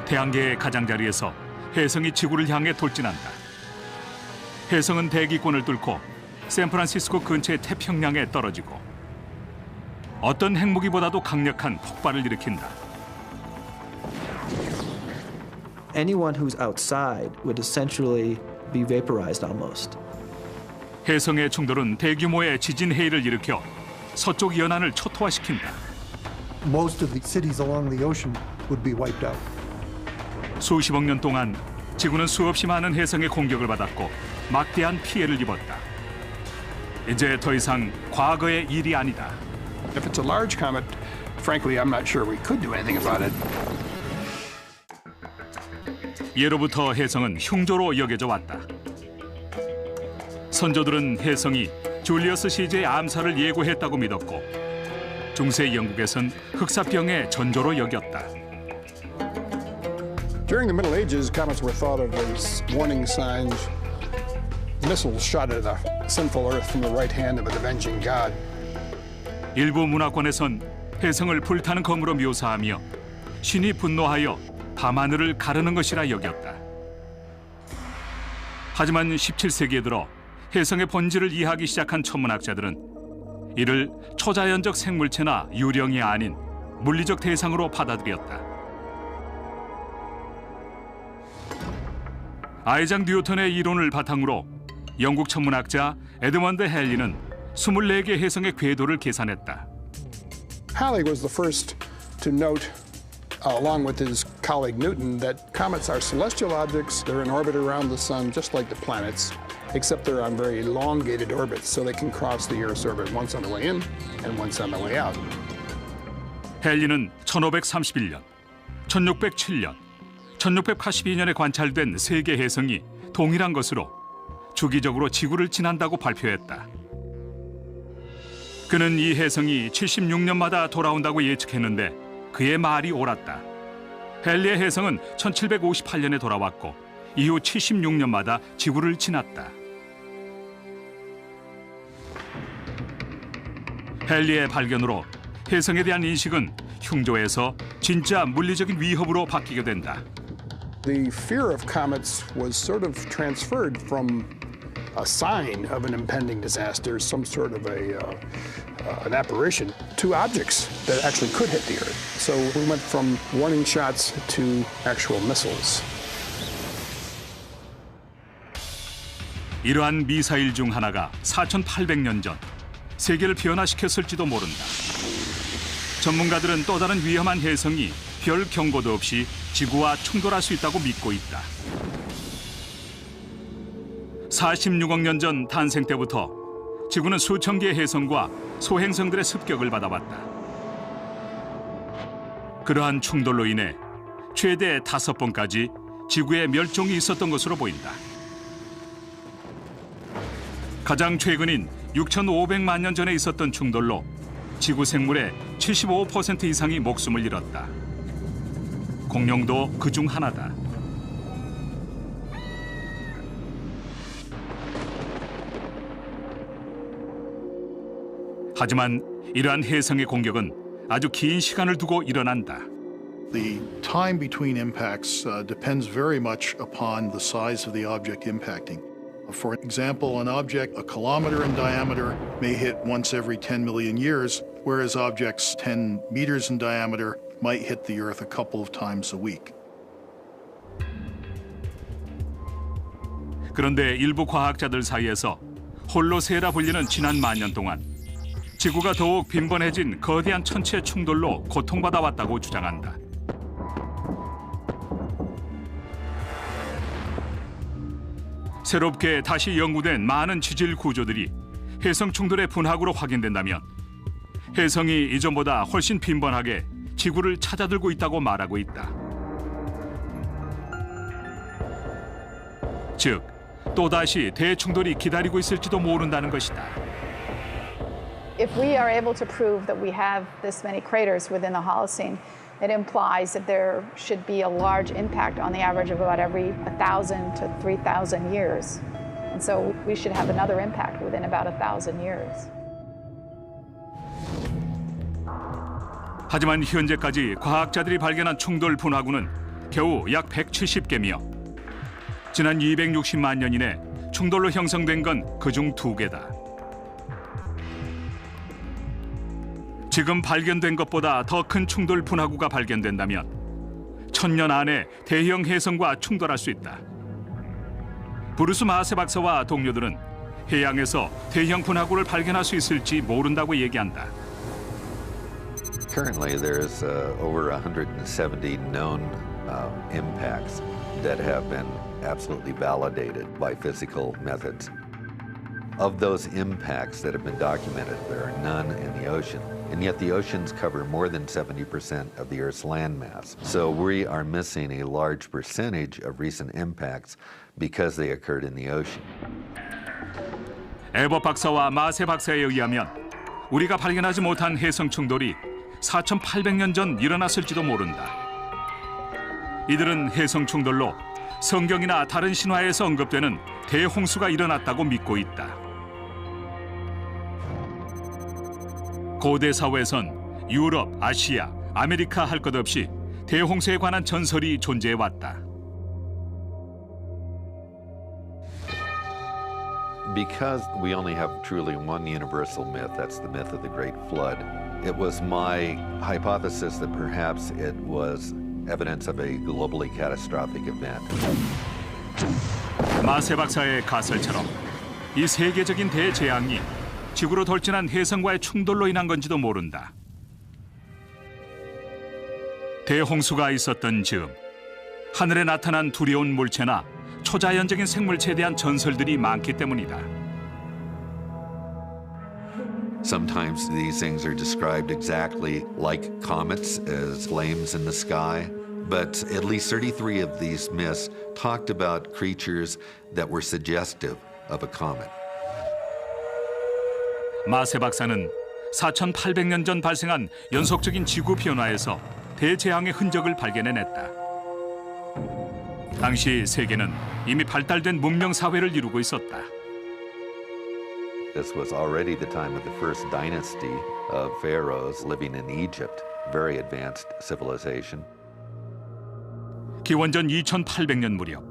태양계의 가장자리에서 혜성이 지구를 향해 돌진한다. 혜성은 대기권을 뚫고 샌프란시스코 근처의 태평양에 떨어지고 어떤 핵무기보다도 강력한 폭발을 일으킨다. Anyone who's outside would essentially be vaporized almost. 혜성의 충돌은 대규모의 지진 해일을 일으켜 서쪽 연안을 초토화시킨다. Most of the cities along the ocean would be wiped out. 수십억 년 동안 지구는 수없이 많은 혜성의 공격을 받았고 막대한 피해를 입었다. 이제 더 이상 과거의 일이 아니다. If it's a large comet, frankly, I'm not sure we could do anything about it. 예로부터 혜성은 흉조로 여겨져 왔다. 선조들은 혜성이 줄리어스 시저의 암살을 예고했다고 믿었고 중세 영국에선 흑사병의 전조로 여겼다. During the Middle Ages, comets were thought of as warning signs, missiles shot at a sinful Earth from the right hand of an avenging God. 일부 문화권에선 혜성을 불타는 검으로 묘사하며 신이 분노하여 밤하늘을 가르는 것이라 여겼다. 하지만 17세기에 들어 혜성의 본질을 이해하기 시작한 천문학자들은 이를 초자연적 생물체나 유령이 아닌 물리적 대상으로 받아들였다. 아이작 뉴턴의 이론을 바탕으로 영국 천문학자 에드먼드 헨리는 24개 혜성의 궤도를 계산했다. Halley was the first to note, along with his colleague Newton, that comets are celestial objects. They're in orbit around the sun, just like the planets, except they're on very elongated orbits, so they can cross the Earth's orbit once on the way in and once on the way out. 헨리는 1531년, 1607년, 1682년에 관찰된 3개 혜성이 동일한 것으로 주기적으로 지구를 지난다고 발표했다. 그는 이 혜성이 76년마다 돌아온다고 예측했는데 그의 말이 옳았다. 헨리의 혜성은 1758년에 돌아왔고 이후 76년마다 지구를 지났다. 헨리의 발견으로 혜성에 대한 인식은 흉조에서 진짜 물리적인 위협으로 바뀌게 된다. The fear of comets was sort of transferred from a sign of an impending disaster, some sort of an apparition, to objects that actually could hit the Earth. So we went from warning shots to actual missiles. 이러한 미사일 중 하나가 4,800년 전 세계를 변화시켰을지도 모른다. 전문가들은 또 다른 위험한 혜성이 별 경고도 없이 지구와 충돌할 수 있다고 믿고 있다. 46억 년 전 탄생 때부터 지구는 수천 개의 혜성과 소행성들의 습격을 받아왔다. 그러한 충돌로 인해 최대 5번까지 지구의 멸종이 있었던 것으로 보인다. 가장 최근인 6,500만 년 전에 있었던 충돌로 지구 생물의 75% 이상이 목숨을 잃었다. 공룡도 그중 하나다. 하지만 이러한 혜성의 공격은 아주 긴 시간을 두고 일어난다. The time between impacts depends very much upon the size of the object impacting. For example, an object a kilometer in diameter may hit once every 10 million years, whereas objects 10 meters in diameter might hit the Earth a couple of times a week. 그런데 일부 과학자들 사이에서 홀로세라 불리는 지난 10,000년 동안 지구가 더욱 빈번해진 거대한 천체 충돌로 고통받아 왔다고 주장한다. 새롭게 다시 연구된 많은 지질 구조들이 혜성 충돌의 분학으로 확인된다면 혜성이 이전보다 훨씬 빈번하게 지구를 찾아들고 있다고 말하고 있다. 즉, 또다시 대충돌이 기다리고 있을지도 모른다는 것이다. If we are able to prove that we have this many craters within the Holocene, it implies that there should be a large impact on the average of about every 1,000 to 3,000 years. And so we should have another impact within about 1,000 years. 하지만 현재까지 과학자들이 발견한 충돌 분화구는 겨우 약 170개며 지난 260만 년 이내 충돌로 형성된 건 그중 2개다. 지금 발견된 것보다 더 큰 충돌 분화구가 발견된다면 1000년 안에 대형 해성과 충돌할 수 있다. 브루스 마세 박사와 동료들은 해양에서 대형 분화구를 발견할 수 있을지 모른다고 얘기한다. Currently, there's over 170 known impacts that have been absolutely validated by physical methods. Of those impacts that have been documented, there are none in the ocean. And yet the oceans cover more than 70% of the Earth's landmass. So we are missing a large percentage of recent impacts because they occurred in the ocean. 에버 박사와 마세 박사에 의하면 우리가 발견하지 못한 해성 충돌이 4,800년 전 일어났을지도 모른다. 이들은 해성 충돌로 성경이나 다른 신화에서 언급되는 대홍수가 일어났다고 믿고 있다. 고대 사회에선 유럽, 아시아, 아메리카 할 것 없이 대홍수에 관한 전설이 존재해왔다. Because we only have truly one universal myth, that's the myth of the Great Flood, it was my hypothesis that perhaps it was evidence of a globally catastrophic event. 마세 박사의 가설처럼 이 세계적인 대재앙이 지구로 돌진한 해성과의 충돌로 인한 건지도 모른다. 대홍수가 있었던 즈음 하늘에 나타난 두려운 물체나 초자연적인 생물체에 대한 전설들이 많기 때문이다. Sometimes these things are described exactly like comets as flames in the sky, but at least 33 of these myths talked about creatures that were suggestive of a comet. 마세 박사는 4,800년 전 발생한 연속적인 지구 변화에서 대재앙의 흔적을 발견해냈다. 당시 세계는 이미 발달된 문명 사회를 이루고 있었다. This was already the time of the first dynasty of pharaohs living in Egypt, very advanced civilization. 기원전 2,800년 무렵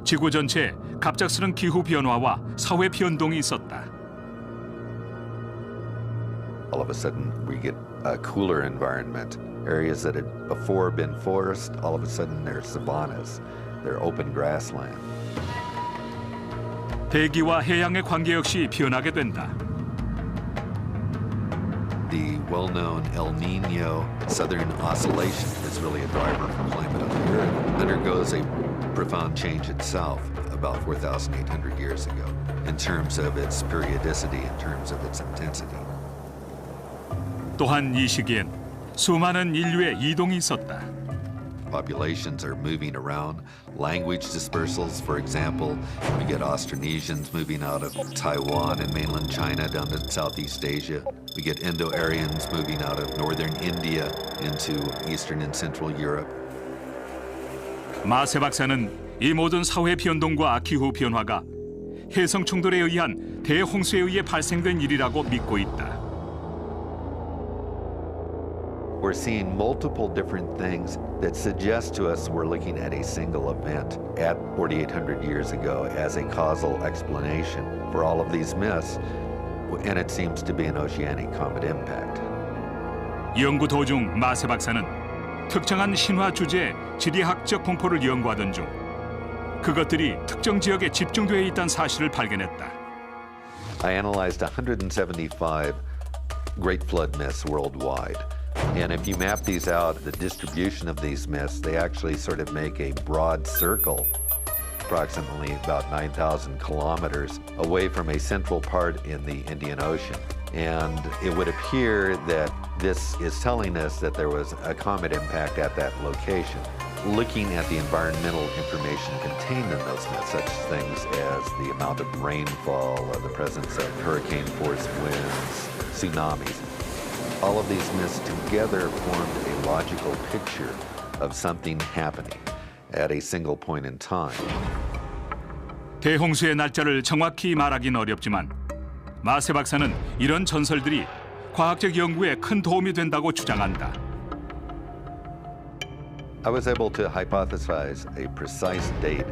지구 전체에 갑작스런 기후 변화와 사회 변동이 있었다. All of a sudden, we get a cooler environment. Areas that had before been forest, all of a sudden they're savannas. They're open grassland. 대기와 해양의 관계 역시 변하게 된다. The well-known El Nino Southern Oscillation is really a driver for climate on the Earth. Undergoes a profound change itself about 4,800 years ago in terms of its periodicity, in terms of its intensity. 또한 이 시기엔 수많은 인류의 이동이 있었다. Populations are moving around. Language dispersals, for example, we get Austronesians moving out of Taiwan and mainland China down to Southeast Asia. We get Indo-Aryans moving out of northern India into Eastern and Central Europe. 마세 박사는 이 모든 사회 변동과 기후 변화가 해성 충돌에 의한 대홍수에 의해 발생된 일이라고 믿고 있다. We're seeing multiple different things that suggest to us we're looking at a single event at 4,800 years ago as a causal explanation for all of these myths, and it seems to be an oceanic comet impact. 연구 도중 마세 박사는 특정한 신화 주제의 지리학적 분포를 연구하던 중 그것들이 특정 지역에 집중되어 있다는 사실을 발견했다. I analyzed 175 Great Flood myths worldwide. And if you map these out, the distribution of these myths, they actually sort of make a broad circle, approximately about 9,000 kilometers away from a central part in the Indian Ocean. And it would appear that this is telling us that there was a comet impact at that location. Looking at the environmental information contained in those myths, such things as the amount of rainfall, or the presence of hurricane-force winds, tsunamis, all of these myths together formed a logical picture of something happening at a single point in time. 대홍수의 날짜를 정확히 말하긴 어렵지만 마세 박사는 이런 전설들이 과학적 연구에 큰 도움이 된다고 주장한다. I was able to hypothesize a precise date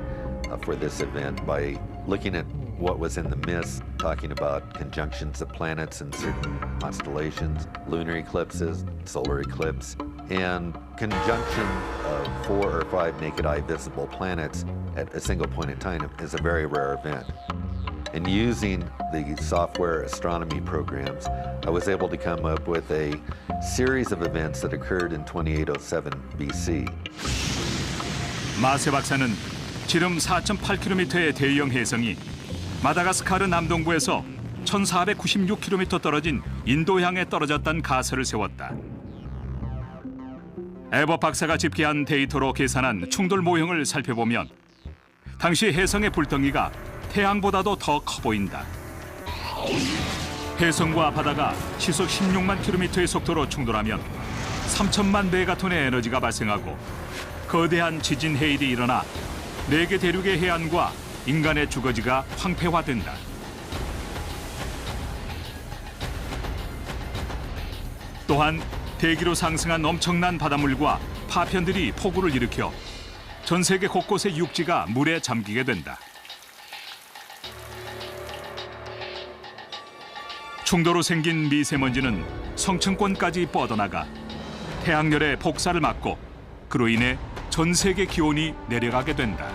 for this event by looking at what was in the mist, talking about conjunctions of planets in certain constellations, lunar eclipses, solar eclipse, and conjunction of 4 or 5 naked eye visible planets at a single point in time is a very rare event. And using the software astronomy programs, I was able to come up with a series of events that occurred in 2807 BC. 마세 박사는 지름 4.8km의 대형 해성이 마다가스카르 남동부에서 1496km 떨어진 인도양에 떨어졌다는 가설을 세웠다. 에버 박사가 집계한 데이터로 계산한 충돌 모형을 살펴보면 당시 해성의 불덩이가 태양보다도 더 커 보인다. 해성과 바다가 시속 16만 km의 속도로 충돌하면 3천만 메가톤의 에너지가 발생하고 거대한 지진 해일이 일어나 4개 대륙의 해안과 인간의 주거지가 황폐화된다. 또한 대기로 상승한 엄청난 바닷물과 파편들이 폭우를 일으켜 전 세계 곳곳의 육지가 물에 잠기게 된다. 충돌로 생긴 미세먼지는 성층권까지 뻗어나가 태양열의 복사를 막고 그로 인해 전 세계 기온이 내려가게 된다.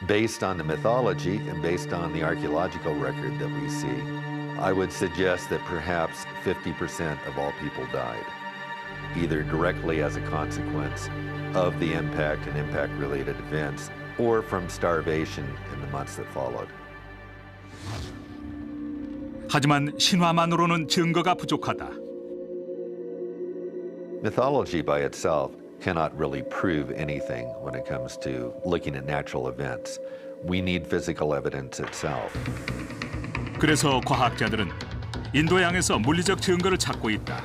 Based on the mythology and based on the archaeological record that we see, I would suggest that perhaps 50% of all people died, either directly as a consequence of the impact and impact-related events, or from starvation in the months that followed. 하지만 신화만으로는 증거가 부족하다. Mythology by itself cannot really prove anything when it comes to looking at natural events. We need physical evidence itself. 그래서 과학자들은 인도양에서 물리적 증거를 찾고 있다.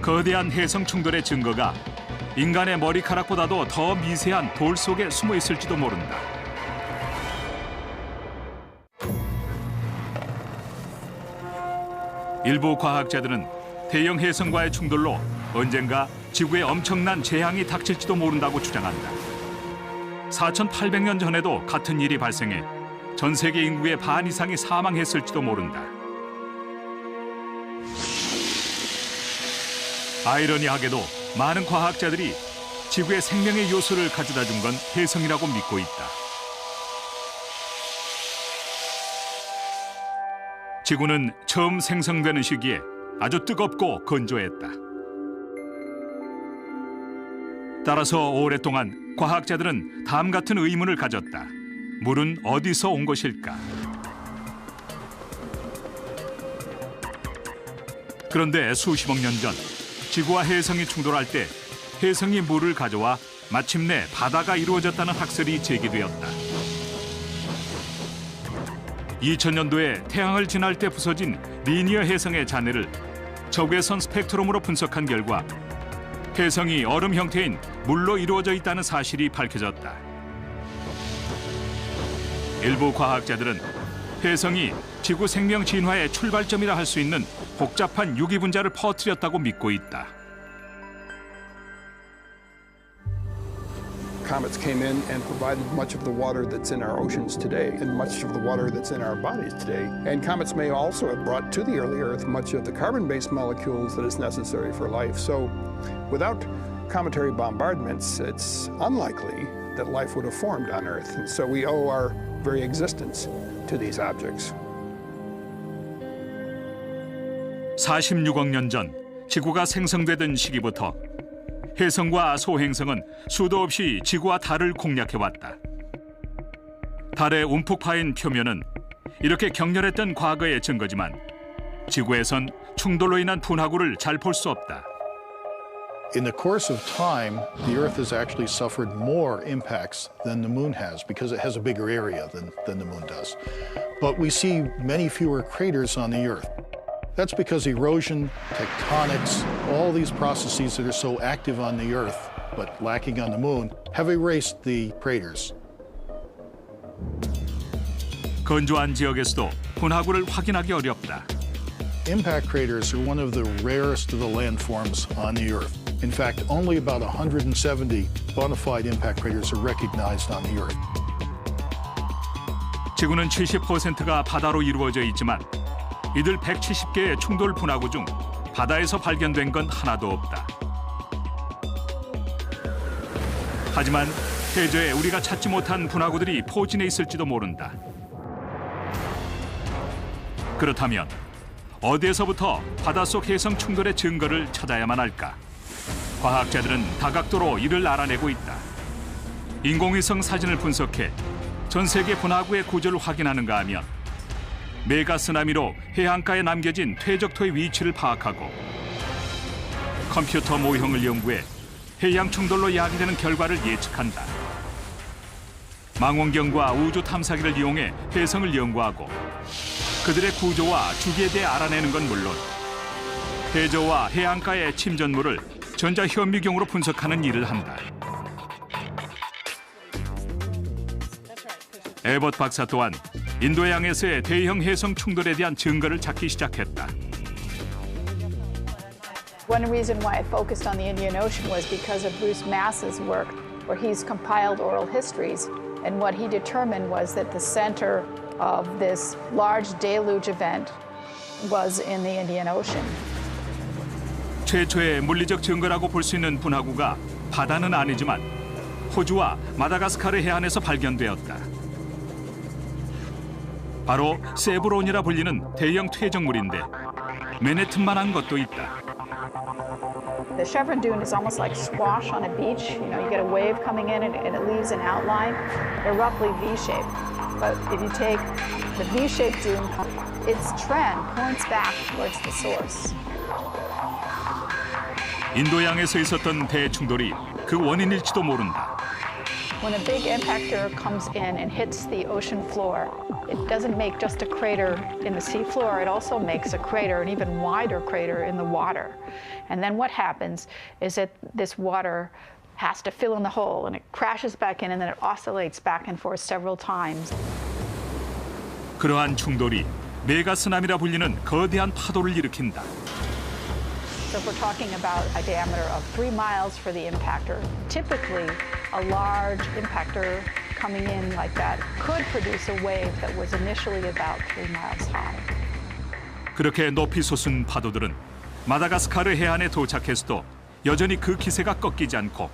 거대한 해성 충돌의 증거가 인간의 머리카락보다도 더 미세한 돌 속에 숨어 있을지도 모른다. 일부 과학자들은 대형 해성과의 충돌로 언젠가 지구에 엄청난 재앙이 닥칠지도 모른다고 주장한다. 4,800년 전에도 같은 일이 발생해 전 세계 인구의 반 이상이 사망했을지도 모른다. 아이러니하게도 많은 과학자들이 지구에 생명의 요소를 가져다 준 건 해성이라고 믿고 있다. 지구는 처음 생성되는 시기에 아주 뜨겁고 건조했다. 따라서 오랫동안 과학자들은 다음 같은 의문을 가졌다. 물은 어디서 온 것일까? 그런데 수십억 년 전 지구와 해성이 충돌할 때 해성이 물을 가져와 마침내 바다가 이루어졌다는 학설이 제기되었다. 2000년도에 태양을 지날 때 부서진 리니어 해성의 잔해를 적외선 스펙트럼으로 분석한 결과 해성이 얼음 형태인 물로 이루어져 있다는 사실이 밝혀졌다. 일부 과학자들은 해성이 지구 생명 진화의 출발점이라 할 수 있는 복잡한 유기 분자를 퍼뜨렸다고 믿고 있다. Comets came in and provided much of the water that's in our oceans today and much of the water that's in our bodies today. And comets may also have brought to the early Earth much of the carbon-based molecules that is necessary for life. So without cometary bombardments, it's unlikely that life would have formed on Earth. And so we owe our very existence to these objects. 46억 년 전 지구가 생성되던 시기부터 해성과 소행성은 수도 없이 지구와 달을 공략해왔다. 달의 움푹 파인 표면은 이렇게 격렬했던 과거의 증거지만 지구에선 충돌로 인한 분화구를 잘 볼 수 없다. In the course of time, the Earth has actually suffered more impacts than the Moon has because it has a bigger area than the Moon does. But we see many fewer craters on the Earth. That's because erosion, tectonics, all these processes that are so active on the Earth but lacking on the Moon have erased the craters. 건조한 지역에서도 분화구를 확인하기 어렵다. Impact craters are one of the rarest of the landforms on the Earth. In fact, only about 170 bona fide impact craters are recognized on the Earth. 지구는 70%가 바다로 이루어져 있지만 이들 170개의 충돌 분화구 중 바다에서 발견된 건 하나도 없다. 하지만 해저에 우리가 찾지 못한 분화구들이 포진해 있을지도 모른다. 그렇다면 어디에서부터 바닷속 해성 충돌의 증거를 찾아야만 할까? 과학자들은 다각도로 이를 알아내고 있다. 인공위성 사진을 분석해 전 세계 분화구의 구조를 확인하는가 하면 메가 쓰나미로 해안가에 남겨진 퇴적토의 위치를 파악하고 컴퓨터 모형을 연구해 해양 충돌로 야기되는 결과를 예측한다. 망원경과 우주 탐사기를 이용해 해성을 연구하고 그들의 구조와 주기에 대해 알아내는 건 물론 해저와 해안가의 침전물을 전자현미경으로 분석하는 일을 한다. 에벗 박사 또한 인도양에서의 대형 해성 충돌에 대한 증거를 찾기 시작했다. One reason why I focused on the Indian Ocean was because of Bruce Mass's work, where he's compiled oral histories, and what he determined was that the center of this large deluge event was in the Indian Ocean. 최초의 물리적 증거라고 볼 수 있는 분화구가 바다는 아니지만 호주와 마다가스카르 해안에서 발견되었다. 바로 세브론이라 불리는 대형 퇴적물인데 맨해튼만한 것도 있다. The chevron dune is almost like squash on a beach. You know, you get a wave coming in and it leaves an outline. They're roughly V-shaped. But if you take the V-shaped dune, its trend points back towards the source. 인도양에서 있었던 대충돌이 그 원인일지도 모른다. When a big impactor comes in and hits the ocean floor, it doesn't make just a crater in the sea floor, it also makes a crater, an even wider crater in the water. And then what happens is that this water has to fill in the hole and it crashes back in and then it oscillates back and forth several times. 그러한 충돌이 메가쓰나미라 불리는 거대한 파도를 일으킨다. So if we're talking about a diameter of 3 miles for the impactor, typically a large impactor coming in like that could produce a wave that was initially about 3 miles high. 그렇게 높이 솟은 파도들은 마다가스카르 해안에 도착해서도 여전히 그 기세가 꺾이지 않고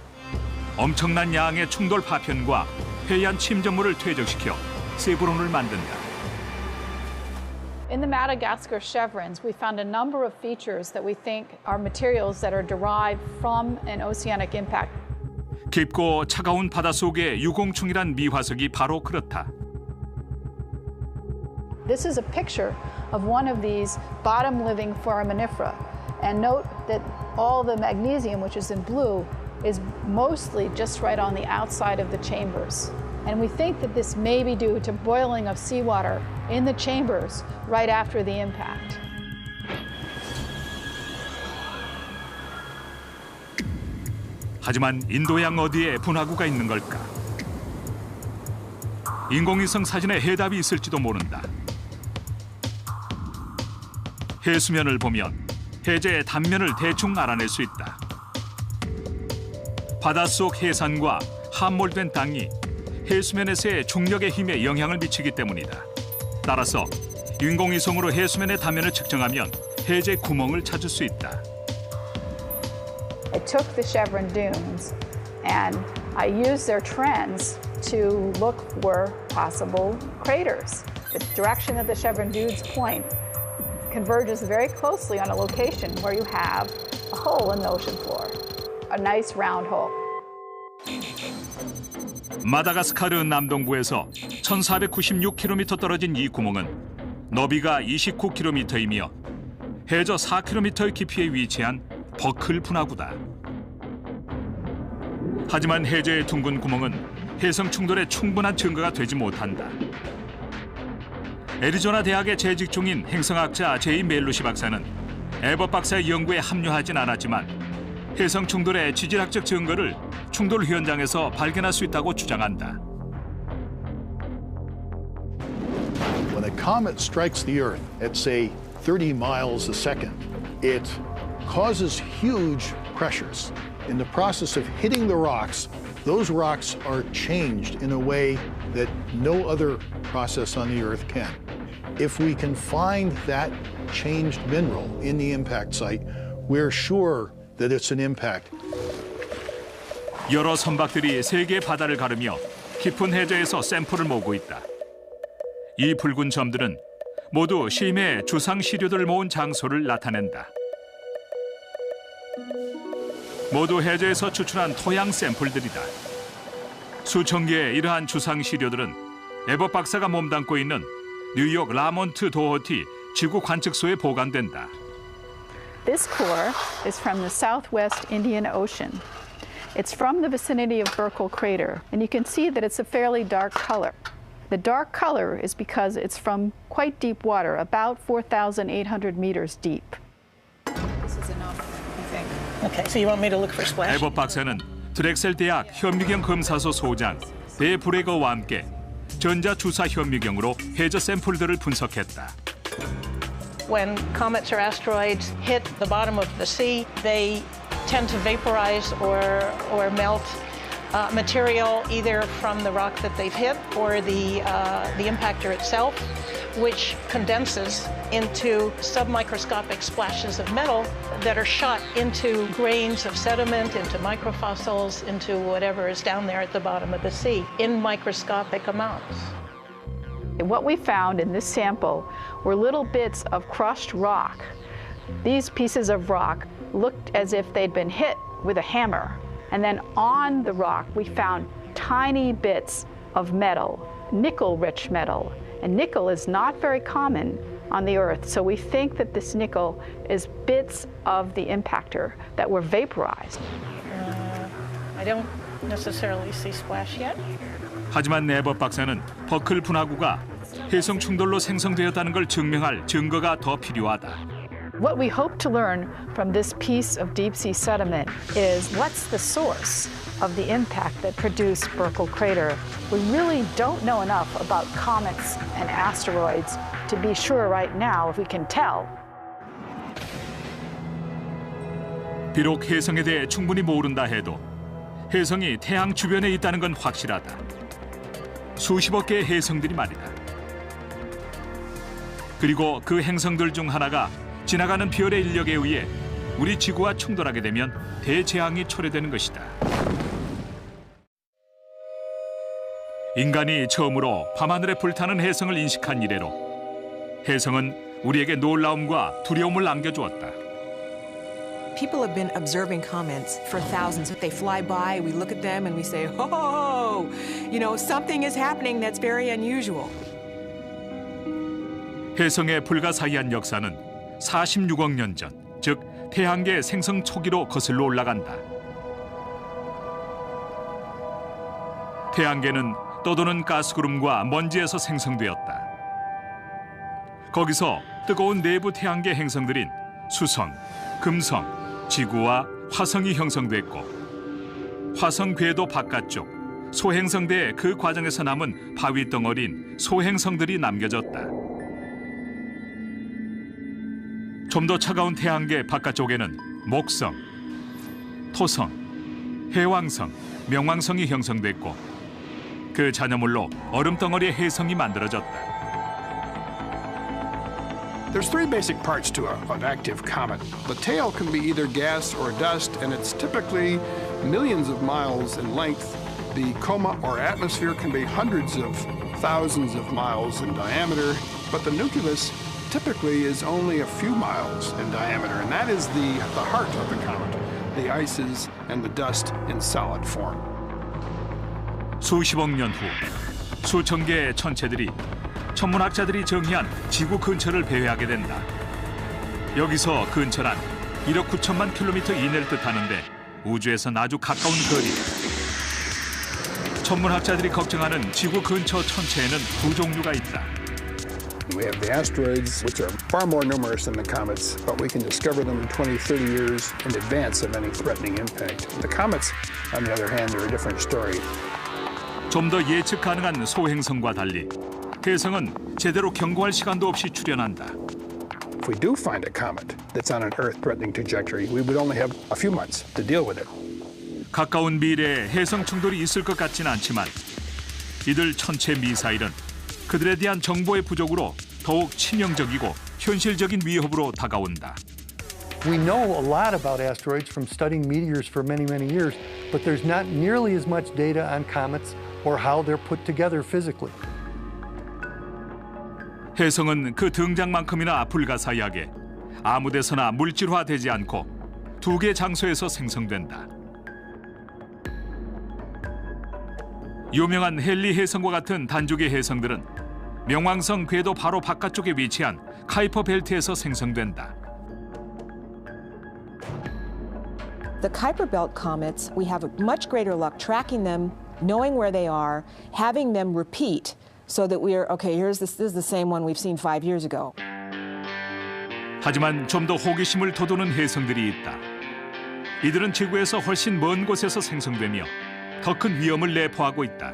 엄청난 양의 충돌 파편과 해안 침전물을 퇴적시켜 세브론을 만든다. In the Madagascar chevrons, we found a number of features that we think are materials that are derived from an oceanic impact. 깊고 차가운 바닷속의 유공충이란 미화석이 바로 그렇다. This is a picture of one of these bottom-living foraminifera. And note that all the magnesium, which is in blue, is mostly just right on the outside of the chambers. And we think that this may be due to boiling of seawater in the chambers right after the impact. 하지만 인도양 어디에 분화구가 있는 걸까? 인공위성 사진에 해답이 있을지도 모른다. 해수면을 보면 해저의 단면을 대충 알아낼 수 있다. 바닷속 해산과 함몰된 땅이 해수면에서의 중력의 힘에 영향을 미치기 때문이다. 따라서 인공위성으로 해수면의 단면을 측정하면 해저의 구멍을 찾을 수 있다. I took the chevron dunes and I used their trends to look for possible craters. The direction that the chevron dunes point converges very closely on a location where you have a hole in the ocean floor, a nice round hole. 마다가스카르 남동부에서 1496km 떨어진 이 구멍은 너비가 29km이며 해저 4km 깊이에 위치한 버클 분화구다. 하지만 해저의 둥근 구멍은 해성 충돌에 충분한 증거가 되지 못한다. 애리조나 대학에 재직 중인 행성학자 제이 멜루시 박사는 에벗 박사의 연구에 합류하진 않았지만 해성 충돌의 지질학적 증거를 충돌 현장에서 발견할 수 있다고 주장한다. When a comet strikes the Earth at, say, 30 miles a second. It causes huge pressures. In the process of hitting the rocks, those rocks are changed in a way that no other process on the Earth can. If we can find that changed mineral in the impact site, we're sure that it's an impact. 여러 선박들이 세계 바다를 가르며 깊은 해저에서 샘플을 모으고 있다. 이 붉은 점들은 모두 심해 주상 시료들을 모은 장소를 나타낸다. 모두 해저에서 추출한 토양 샘플들이다. 수천 개의 이러한 주상 시료들은 에버 박사가 몸담고 있는 뉴욕 라몬트 도어티 지구 관측소에 보관된다. This core is from the southwest Indian Ocean. It's from the vicinity of Burkle Crater, and you can see that it's a fairly dark color. The dark color is because it's from quite deep water, about 4,800 meters deep. This is enough, I think. Okay, so you want me to look for splash? 에버 박사는 드렉셀 대학 현미경 검사소 소장 대 브레거와 함께 전자 주사 현미경으로 해저 샘플들을 분석했다. When comets or asteroids hit the bottom of the sea, they tend to vaporize or melt material either from the rock that they've hit or the impactor itself, which condenses into submicroscopic splashes of metal that are shot into grains of sediment, into microfossils, into whatever is down there at the bottom of the sea in microscopic amounts. What we found in this sample were little bits of crushed rock. These pieces of rock looked as if they'd been hit with a hammer. And then on the rock, we found tiny bits of metal, nickel-rich metal. And nickel is not very common on the Earth, so we think that this nickel is bits of the impactor that were vaporized. I don't necessarily see splash yet. 하지만 네버 박사는 버클 분화구가 해성 충돌로 생성되었다는 걸 증명할 증거가 더 필요하다. What we hope to learn from this piece of deep sea sediment is what's the source of the impact that produced Burkle Crater. We really don't know enough about comets and asteroids to be sure right now if we can tell. 비록 해성에 대해 충분히 모른다 해도 해성이 태양 주변에 있다는 건 확실하다. 수십억 개의 해성들이 말이다. 그리고 그 행성들 중 하나가 지나가는 별의 인력에 의해 우리 지구와 충돌하게 되면 대재앙이 초래되는 것이다. 인간이 처음으로 밤하늘에 불타는 해성을 인식한 이래로 해성은 우리에게 놀라움과 두려움을 안겨주었다. People have been observing comets for thousands. They fly by, we look at them and we say, oh, you know, something is happening that's very unusual. 해성의 불가사의한 역사는 46억 년 전, 즉 태양계 생성 초기로 거슬러 올라간다. 태양계는 떠도는 가스구름과 먼지에서 생성되었다. 거기서 뜨거운 내부 태양계 행성들인 수성, 금성, 지구와 화성이 형성됐고 화성 궤도 바깥쪽 소행성대의 그 과정에서 남은 바위 덩어리인 소행성들이 남겨졌다. 좀 더 차가운 태양계 바깥쪽에는 목성, 토성, 해왕성, 명왕성이 형성됐고 그 잔여물로 얼음덩어리의 해성이 만들어졌다. There's three basic parts to an active comet. The tail can be either gas or dust, and it's typically millions of miles in length. The coma or atmosphere can be hundreds of thousands of miles in diameter, but the nucleus typically is only a few miles in diameter, and that is the heart of the comet, the ices and the dust in solid form. 수십억 년 후 수천 개의 천체들이 천문학자들이 정의한 지구 근처를 배회하게 된다. 여기서 근처란 1억 9천만 킬로미터 이내를 뜻하는데 우주에선 아주 가까운 거리. 천문학자들이 걱정하는 지구 근처 천체에는 두 종류가 있다. We have the asteroids, which are far more numerous than the comets, but we can discover them 20, 30 years in advance of any threatening impact. The comets, on the other hand, are a different story. 좀 더 예측 가능한 소행성과 달리 해성은 제대로 경고할 시간도 없이 출현한다. if we do find a comet that's on an Earth-threatening trajectory, we would only have a few months to deal with it. 가까운 미래에 해성 충돌이 있을 것 같지는 않지만 이들 천체 미사일은 그들에 대한 정보의 부족으로 더욱 치명적이고 현실적인 위협으로 다가온다. We know a lot about asteroids from studying meteors for many, many years, but there's not nearly as much data on comets or how they're put together physically. 해성은 그 등장만큼이나 불가사의하게 아무 데서나 물질화되지 않고 두 개 장소에서 생성된다. 유명한 헨리 해성과 같은 단족의 해성들은 명왕성 궤도 바로 바깥쪽에 위치한 카이퍼 벨트에서 생성된다. The Kuiper Belt comets, we have much greater luck tracking them, knowing where they are, having them repeat so that we're, okay, this is the same one we've seen 5 years ago. 하지만 좀 더 호기심을 돋우는 해성들이 있다. 이들은 지구에서 훨씬 먼 곳에서 생성되며 더 큰 위험을 내포하고 있다.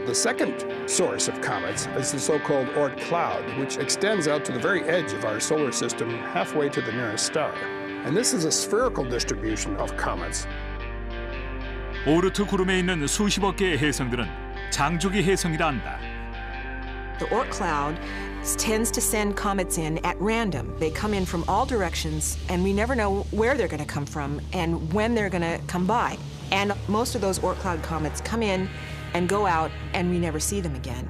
The second source of comets is the so-called Oort cloud, which extends out to the very edge of our solar system, halfway to the nearest star. And this is a spherical distribution of comets. 오르트 구름에 있는 수십억 개의 해성들은 장주기 해성이라 한다. The Oort cloud tends to send comets in at random. They come in from all directions, and we never know where they're going to come from and when they're going to come by. And most of those Oort cloud comets come in and go out, and we never see them again.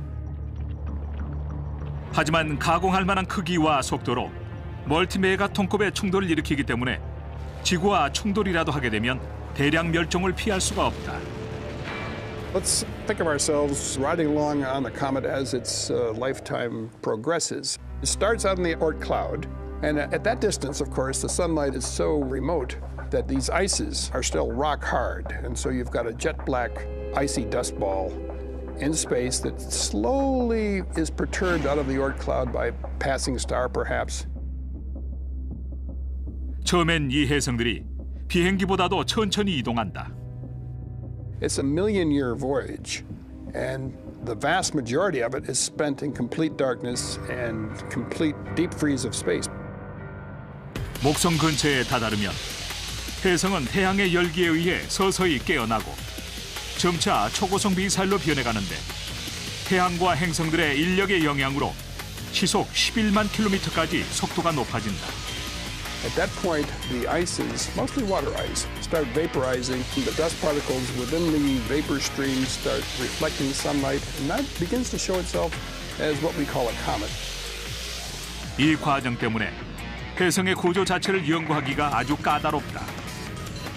하지만 가공할 만한 크기와 속도로 멀티메가톤급의 충돌을 일으키기 때문에 지구와 충돌이라도 하게 되면 대량 멸종을 피할 수가 없다. Let's think of ourselves riding along on the comet as its lifetime progresses. It starts out in the Oort cloud, and at that distance, of course, the sunlight is so remote that these ices are still rock hard, and so you've got a jet black icy dust ball in space that slowly is perturbed out of the Oort cloud by passing star, perhaps. 처음엔 이 해성들이 비행기보다도 천천히 이동한다. It's a million-year voyage, and the vast majority of it is spent in complete darkness and complete deep freeze of space. 목성 근처에 다다르면 해성은 태양의 열기에 의해 서서히 깨어나고 점차 초고속 미사일로 변해가는데 태양과 행성들의 인력의 영향으로 시속 11만 킬로미터까지 속도가 높아진다. At that point, the ices, mostly water ice, start vaporizing. The dust particles within the vapor stream start reflecting sunlight, and that begins to show itself as what we call a comet. 이 과정 때문에 해성의 구조 자체를 연구하기가 아주 까다롭다.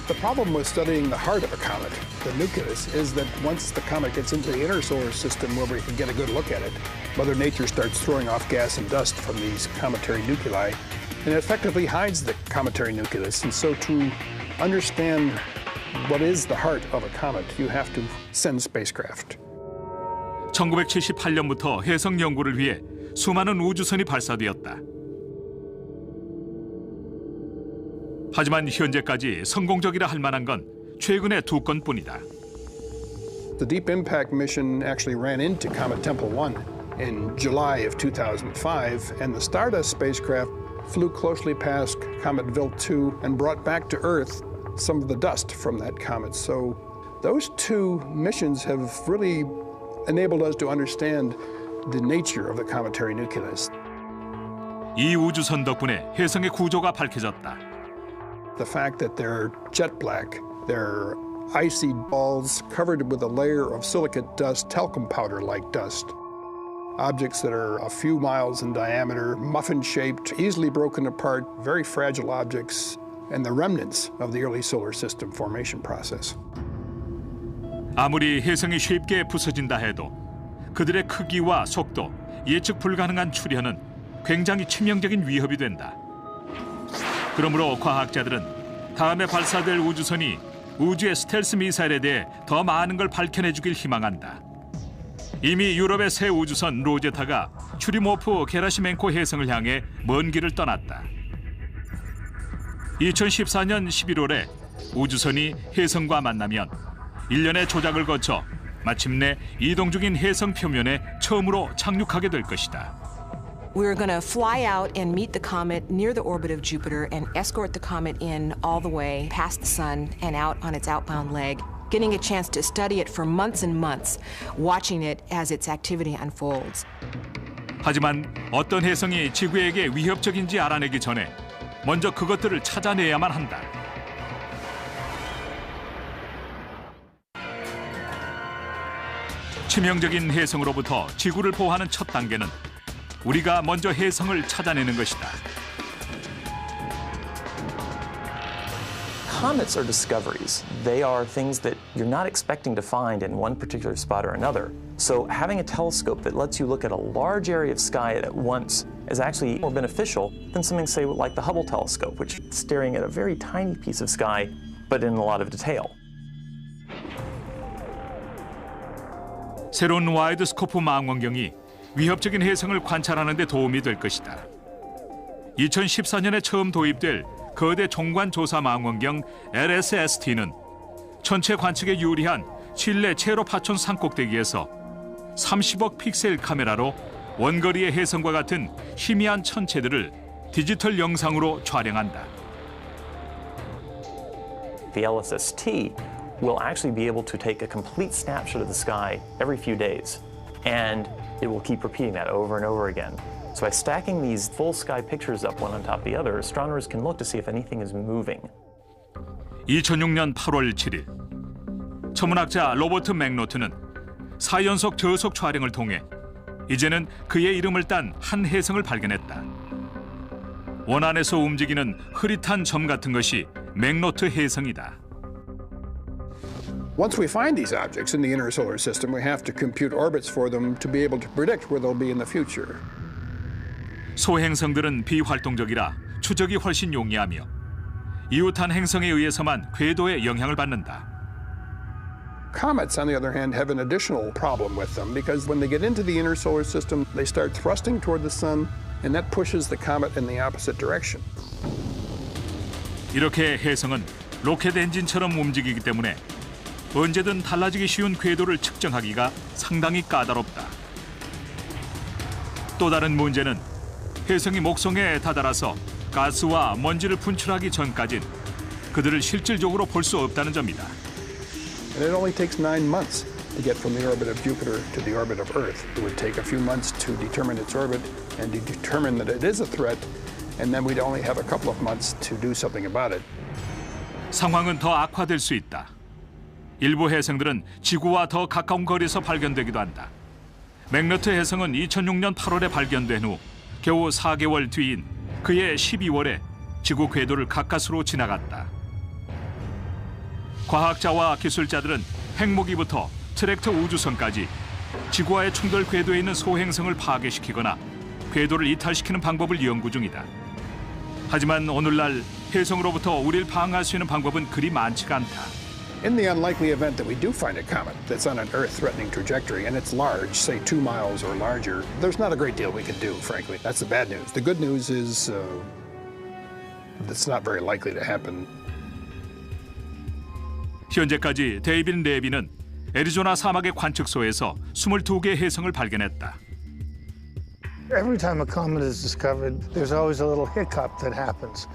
The problem with studying the heart of a comet, the nucleus, is that once the comet gets into the inner solar system where we can get a good look at it, Mother Nature starts throwing off gas and dust from these cometary nuclei, and it effectively hides the cometary nucleus. And so to understand what is the heart of a comet, you have to send spacecraft. 1978년부터 해성 연구를 위해 수많은 우주선이 발사되었다. 하지만 현재까지 성공적이라 할 만한 건 최근에 2건뿐이다. The Deep Impact mission actually ran into Comet Tempel 1 in July of 2005, and the Stardust spacecraft flew closely past Comet Wild 2 and brought back to Earth some of the dust from that comet. So those two missions have really enabled us to understand the nature of the cometary nucleus. 이 우주선 덕분에 해성의 구조가 밝혀졌다. The fact that they're jet black, they're icy balls covered with a layer of silicate dust, talcum powder-like dust. Objects that are a few miles in diameter, muffin-shaped, easily broken apart, very fragile objects, and the remnants of the early solar system formation process. 아무리 해성이 쉽게 부서진다 해도 그들의 크기와 속도, 예측 불가능한 출현은 굉장히 치명적인 위협이 된다. 그러므로 과학자들은 다음에 발사될 우주선이 우주의 스텔스 미사일에 대해 더 많은 걸 밝혀내주길 희망한다. 이미 유럽의 새 우주선 로제타가 추리모프 게라시멘코 해성을 향해 먼 길을 떠났다. 2014년 11월에 우주선이 해성과 만나면 1년의 조작을 거쳐 마침내 이동 중인 해성 표면에 처음으로 착륙하게 될 것이다. We were going to fly out and meet the comet near the orbit of Jupiter and escort the comet in all the way past the sun and out on its outbound leg, getting a chance to study it for months and months, watching it as its activity unfolds. 하지만 어떤 혜성이 지구에게 위협적인지 알아내기 전에 먼저 그것들을 찾아내야만 한다. 치명적인 혜성으로부터 지구를 보호하는 첫 단계는 우리가 먼저 혜성을 찾아내는 것이다. Comets are discoveries. They are things that you're not expecting to find in one particular spot or another. So having a telescope that lets you look at a large area of sky at once is actually more beneficial than something, say, like the Hubble telescope, which is staring at a very tiny piece of sky, but in a lot of detail. 새로운 와이드 스코프 망원경이 위협적인 혜성을 관찰하는 데 도움이 될 것이다. 2014년에 처음 도입될 거대 종관 조사 망원경 LSST는 전체 관측에 유리한 칠레 체로 파촌 산꼭대기에서 30억 픽셀 카메라로 원거리의 혜성과 같은 희미한 천체들을 디지털 영상으로 촬영한다. The LSST will actually be able to take a complete snapshot of the sky every few days, and it will keep repeating that over and over again. So by stacking these full sky pictures up one on top of the other, astronomers can look to see if anything is moving. 2006년 8월 7일, 천문학자 로버트 맥노트는 4연속 저속 촬영을 통해 이제는 그의 이름을 딴 한 혜성을 발견했다. 원안에서 움직이는 흐릿한 점 같은 것이 맥노트 혜성이다. Once we find these objects in the inner solar system, we have to compute orbits for them to be able to predict where they'll be in the future. 소행성들은 비활동적이라 추적이 훨씬 용이하며 이웃한 행성에 의해서만 궤도에 영향을 받는다. Comets, on the other hand, have an additional problem with them because when they get into the inner solar system, they start thrusting toward the sun, and that pushes the comet in the opposite direction. 이렇게 혜성은 로켓 엔진처럼 움직이기 때문에 언제든 달라지기 쉬운 궤도를 측정하기가 상당히 까다롭다. 또 다른 문제는 혜성이 목성에 다다라서 가스와 먼지를 분출하기 전까진 그들을 실질적으로 볼 수 없다는 점이다. And it only takes 9 months to get from the orbit of Jupiter to the orbit of Earth. It would take a few months to determine its orbit and to determine that it is a threat, and then we'd only have a couple of months to do something about it. 상황은 더 악화될 수 있다. 일부 혜성들은 지구와 더 가까운 거리에서 발견되기도 한다. 맥너트 혜성은 2006년 8월에 발견된 후 겨우 4개월 뒤인 그해 12월에 지구 궤도를 가까스로 지나갔다. 과학자와 기술자들은 핵무기부터 트랙터 우주선까지 지구와의 충돌 궤도에 있는 소행성을 파괴시키거나 궤도를 이탈시키는 방법을 연구 중이다. 하지만 오늘날 혜성으로부터 우리를 방어할 수 있는 방법은 그리 많지가 않다. In the unlikely event that we do find a comet that's on an Earth-threatening trajectory and it's large, say 2 miles or larger, there's not a great deal we can do, frankly. That's the bad news. The good news is it's not very likely to happen. 현재까지 데이빗 레비는 애리조나 사막의 관측소에서 22개의 혜성을 발견했다. Every time a comet is discovered, there's always a little hiccup that happens.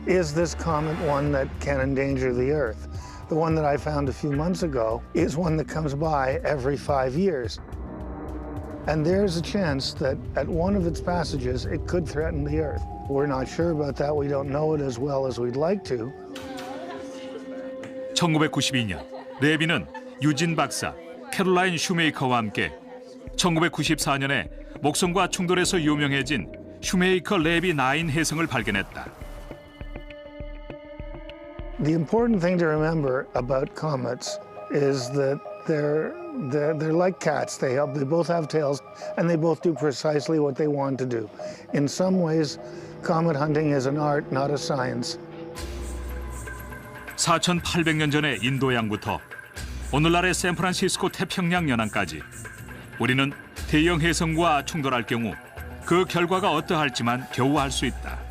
Is this comet one that can endanger the Earth? The one that I found a few months ago is one that comes by every 5 years. And there's a chance that at one of its passages, it could threaten the Earth. We're not sure about that. We don't know it as well as we'd like to. 1992년, 레비는 유진 박사, 캐롤라인 슈메이커와 함께 1994년에 목성과 충돌해서 유명해진 슈메이커 레비 9 혜성을 발견했다. The important thing to remember about comets is that they're like cats. They both have tails, and they both do precisely what they want to do. In some ways, comet hunting is an art, not a science. 4,800년 전의 인도양부터 오늘날의 샌프란시스코 태평양 연안까지 우리는 대형 혜성과 충돌할 경우 그 결과가 어떠할지만 겨우 알 수 있다.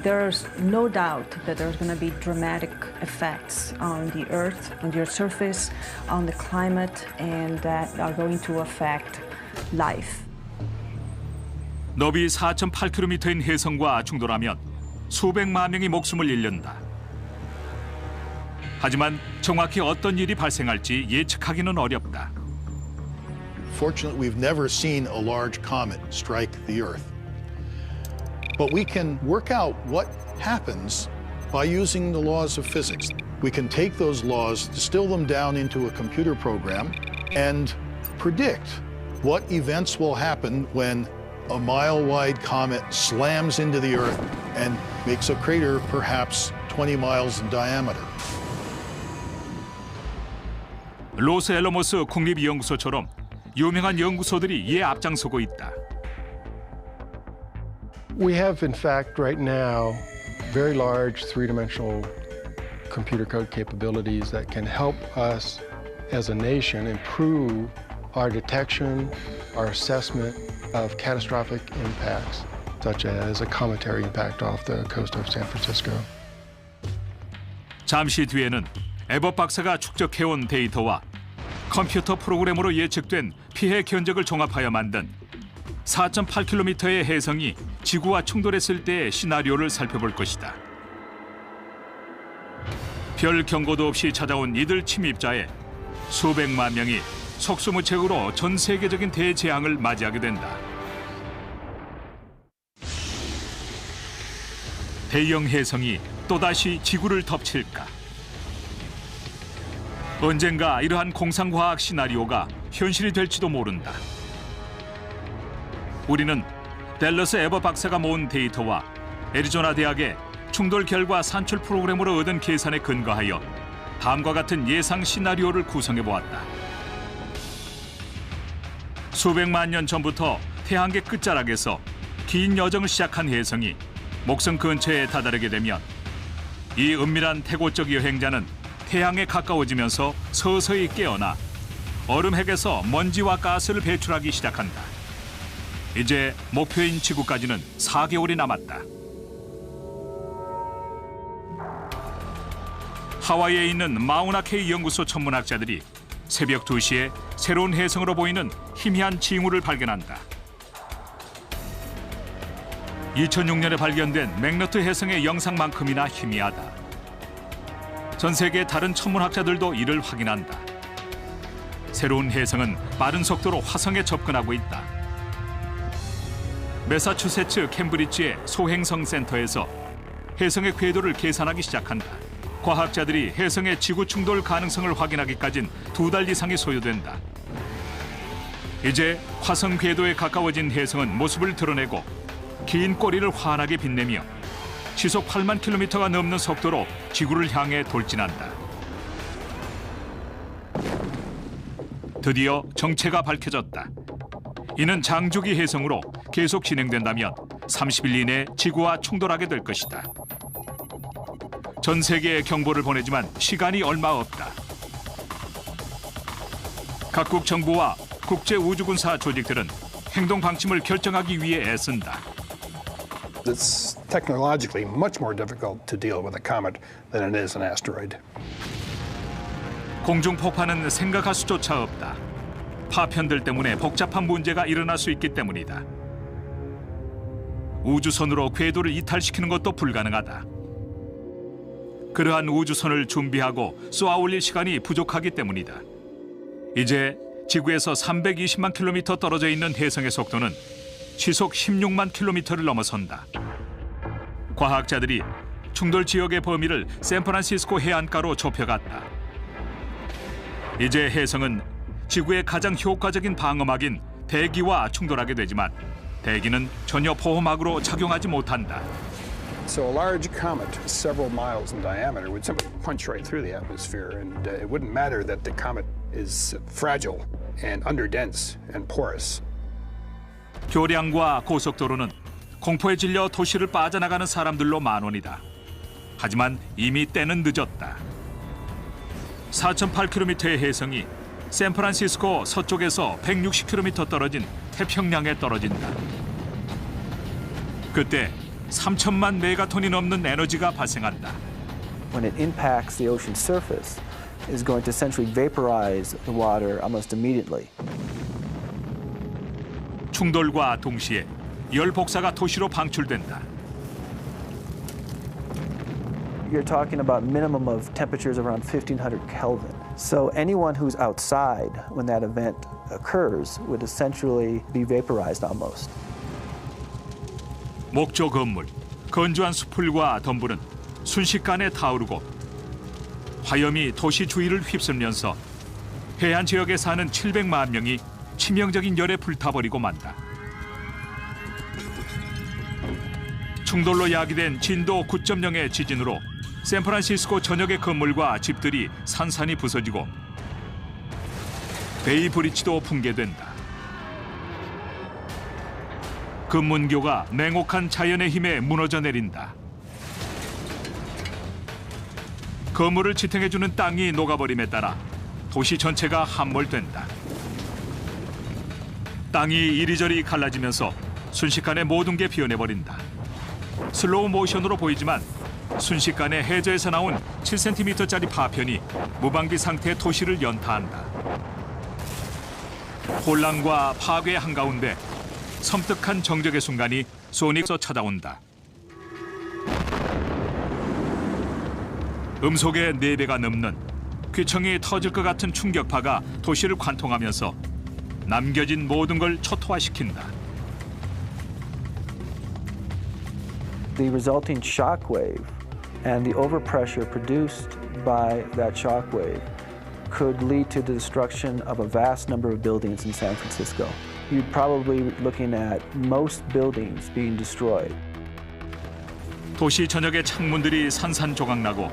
There's no doubt that there's going to be dramatic effects on the Earth, on the Earth's surface, on the climate, and that are going to affect life. 너비 4.8km인 해성과 충돌하면 수백만 명이 목숨을 잃는다. 하지만 정확히 어떤 일이 발생할지 예측하기는 어렵다. Fortunately, we've never seen a large comet strike the Earth. But we can work out what happens by using the laws of physics. We can take those laws, distill them down into a computer program, and predict what events will happen when a mile-wide comet slams into the Earth and makes a crater perhaps 20 miles in diameter. 로스앨러모스 국립연구소처럼 유명한 연구소들이 이에 앞장서고 있다. We have, in fact, right now, very large three-dimensional computer code capabilities that can help us as a nation improve our detection, our assessment of catastrophic impacts, such as a cometary impact off the coast of San Francisco. 잠시 뒤에는 에버 박사가 축적해온 데이터와 컴퓨터 프로그램으로 예측된 피해 견적을 종합하여 만든 4.8km의 해성이 지구와 충돌했을 때의 시나리오를 살펴볼 것이다. 별 경고도 없이 찾아온 이들 침입자에 수백만 명이 속수무책으로 전 세계적인 대재앙을 맞이하게 된다. 대형 해성이 또다시 지구를 덮칠까? 언젠가 이러한 공상과학 시나리오가 현실이 될지도 모른다. 우리는 댈러스 에버 박사가 모은 데이터와 애리조나 대학의 충돌 결과 산출 프로그램으로 얻은 계산에 근거하여 다음과 같은 예상 시나리오를 구성해 보았다. 수백만 년 전부터 태양계 끝자락에서 긴 여정을 시작한 해성이 목성 근처에 다다르게 되면 이 은밀한 태고적 여행자는 태양에 가까워지면서 서서히 깨어나 얼음핵에서 먼지와 가스를 배출하기 시작한다. 이제 목표인 지구까지는 4개월이 남았다. 하와이에 있는 마우나-케이 연구소 천문학자들이 새벽 2시에 새로운 해성으로 보이는 희미한 징후를 발견한다. 2006년에 발견된 맥너트 해성의 영상만큼이나 희미하다. 전 세계 다른 천문학자들도 이를 확인한다. 새로운 해성은 빠른 속도로 화성에 접근하고 있다. 매사추세츠 캠브리지의 소행성 센터에서 해성의 궤도를 계산하기 시작한다. 과학자들이 해성의 지구 충돌 가능성을 확인하기까진 2달 이상이 소요된다. 이제 화성 궤도에 가까워진 해성은 모습을 드러내고 긴 꼬리를 환하게 빛내며 시속 8만 킬로미터가 넘는 속도로 지구를 향해 돌진한다. 드디어 정체가 밝혀졌다. 이는 장주기 해성으로 계속 진행된다면 30일 이내 지구와 충돌하게 될 것이다. 전 세계에 경보를 보내지만 시간이 얼마 없다. 각국 정부와 국제우주군사 조직들은 행동 방침을 결정하기 위해 애쓴다. It's technologically much more difficult to deal with a comet than it is an asteroid. 공중 폭파는 생각할 수조차 없다. 파편들 때문에 복잡한 문제가 일어날 수 있기 때문이다. 우주선으로 궤도를 이탈시키는 것도 불가능하다. 그러한 우주선을 준비하고 쏘아올릴 시간이 부족하기 때문이다. 이제 지구에서 320만 킬로미터 떨어져 있는 해성의 속도는 시속 16만 킬로미터를 넘어선다. 과학자들이 충돌 지역의 범위를 샌프란시스코 해안가로 좁혀갔다. 이제 해성은 지구의 가장 효과적인 방어막인 대기와 충돌하게 되지만 대기는 전혀 보호막으로 작용하지 못한다. So a large comet, several miles in diameter, would simply punch right through the atmosphere, and it wouldn't matter that the comet is fragile and underdense and porous. 교량과 고속도로는 공포에 질려 도시를 빠져나가는 사람들로 만원이다. 하지만 이미 때는 늦었다. 4.8km의 해성이 샌프란시스코 서쪽에서 160km 떨어진 태평양에 떨어진다. 그때 3천만 메가톤이 넘는 에너지가 발생한다. When it impacts the ocean surface, it is going to essentially vaporize the water almost immediately. 충돌과 동시에 열 복사가 도시로 방출된다. You're talking about minimum of temperatures around 1500 Kelvin. So anyone who's outside when that event occurs would essentially be vaporized almost. 목조 건물, 건조한 수풀과 덤불은 순식간에 타오르고 화염이 도시 주위를 휩쓸면서 해안 지역에 사는 700만 명이 치명적인 열에 불타버리고 만다. 충돌로 야기된 진도 9.0의 지진으로 샌프란시스코 전역의 건물과 집들이 산산이 부서지고 베이 브릿지도 붕괴된다. 금문교가 냉혹한 자연의 힘에 무너져 내린다. 건물을 지탱해주는 땅이 녹아버림에 따라 도시 전체가 함몰된다. 땅이 이리저리 갈라지면서 순식간에 모든 게 비어내버린다. 슬로우 모션으로 보이지만 순식간에 해저에서 나온 7cm짜리 파편이 무방비 상태의 도시를 연타한다. 혼란과 파괴의 한가운데 섬뜩한 정적의 순간이 소닉서 찾아온다. 음속의 4배가 넘는 귀청이 터질 것 같은 충격파가 도시를 관통하면서 남겨진 모든 걸 초토화시킨다. The resulting shock wave and the overpressure produced by that shock wave could lead to the destruction of a vast number of buildings in San Francisco. You'd probably be looking at most buildings being destroyed. 도시 전역의 창문들이 산산조각나고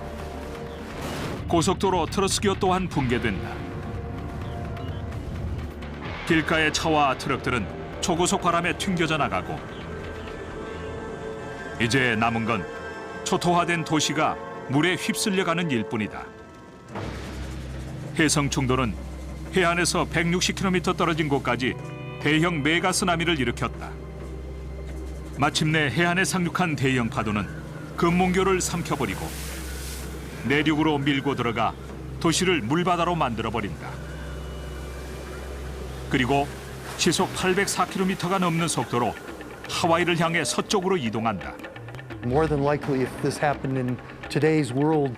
고속도로 트러스교 또한 붕괴된다. 길가의 차와 트럭들은 초고속 바람에 튕겨져 나가고 이제 남은 건 초토화된 도시가 물에 휩쓸려가는 일뿐이다. 해성 충돌은 해안에서 160km 떨어진 곳까지 대형 메가 쓰나미를 일으켰다. 마침내 해안에 상륙한 대형 파도는 금문교를 삼켜버리고 내륙으로 밀고 들어가 도시를 물바다로 만들어버린다. 그리고 시속 804km가 넘는 속도로 하와이를 향해 서쪽으로 이동한다. More than likely, if this happened in today's world,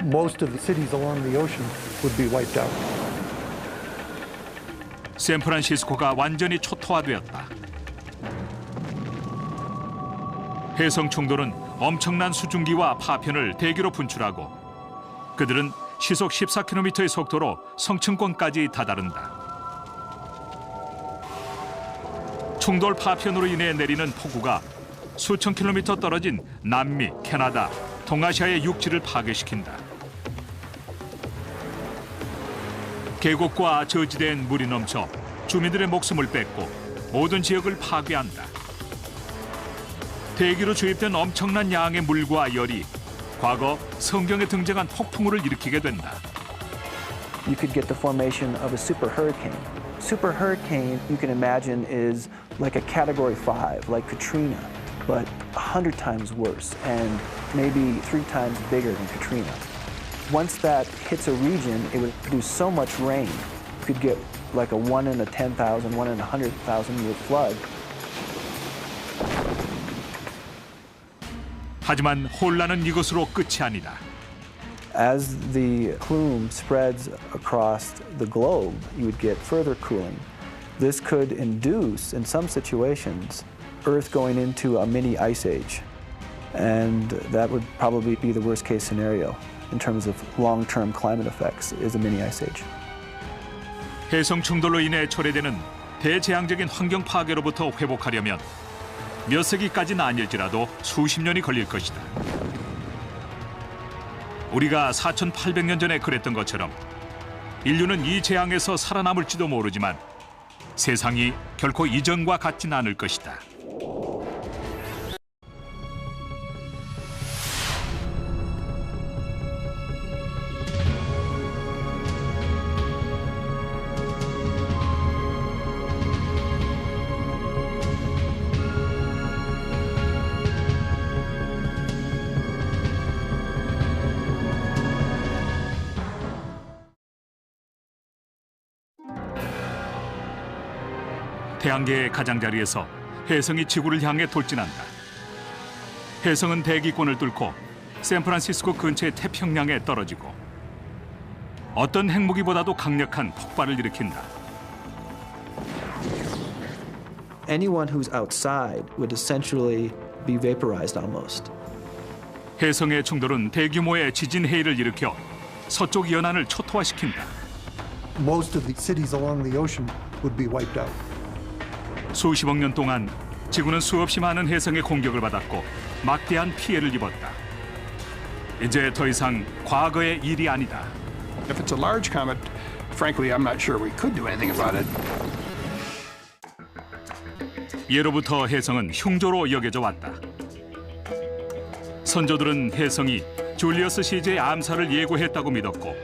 most of the cities along the ocean would be wiped out. 샌프란시스코가 완전히 초토화되었다. 해성 충돌은 엄청난 수증기와 파편을 대기로 분출하고 그들은 시속 14km의 속도로 성층권까지 다다른다. 충돌 파편으로 인해 내리는 폭우가 수천 킬로미터 떨어진 남미, 캐나다, 동아시아의 육지를 파괴시킨다. 계곡과 저지대엔 물이 넘쳐 주민들의 목숨을 뺏고 모든 지역을 파괴한다. 대기로 주입된 엄청난 양의 물과 열이 과거 성경에 등장한 폭풍우를 일으키게 된다. You could get the formation of a super hurricane. Super hurricane, you can imagine, is like a category 5, like Katrina, but 100 times worse and maybe 3 times bigger than Katrina. Once that hits a region, it would produce so much rain. You could get like a 1 in a 10,000, 1 in a 100,000 year flood. 하지만 혼란은 이것으로 끝이 아니다. As the plume spreads across the globe, you would get further cooling. This could induce, in some situations, Earth going into a mini ice age. And that would probably be the worst case scenario in terms of long-term climate effects, is a mini ice age. 해성 충돌로 인해 초래되는 대재앙적인 환경 파괴로부터 회복하려면 몇 세기까지는 아닐지라도 수십 년이 걸릴 것이다. 우리가 4,800년 전에 그랬던 것처럼 인류는 이 재앙에서 살아남을지도 모르지만 세상이 결코 이전과 같진 않을 것이다. 태양계의 가장자리에서 혜성이 지구를 향해 돌진한다. 혜성은 대기권을 뚫고 샌프란시스코 근처의 태평양에 떨어지고 어떤 핵무기보다도 강력한 폭발을 일으킨다. Anyone who's outside would essentially be vaporized almost. 혜성의 충돌은 대규모의 지진 해일을 일으켜 서쪽 연안을 초토화시킨다. Most of the cities along the ocean would be wiped out. 수십억 년 동안 지구는 수없이 많은 혜성의 공격을 받았고 막대한 피해를 입었다. 이제 더 이상 과거의 일이 아니다. If it's a large comet, frankly, I'm not sure we could do anything about it. 예로부터 혜성은 흉조로 여겨져 왔다. 선조들은 혜성이 줄리어스 시저의 암살을 예고했다고 믿었고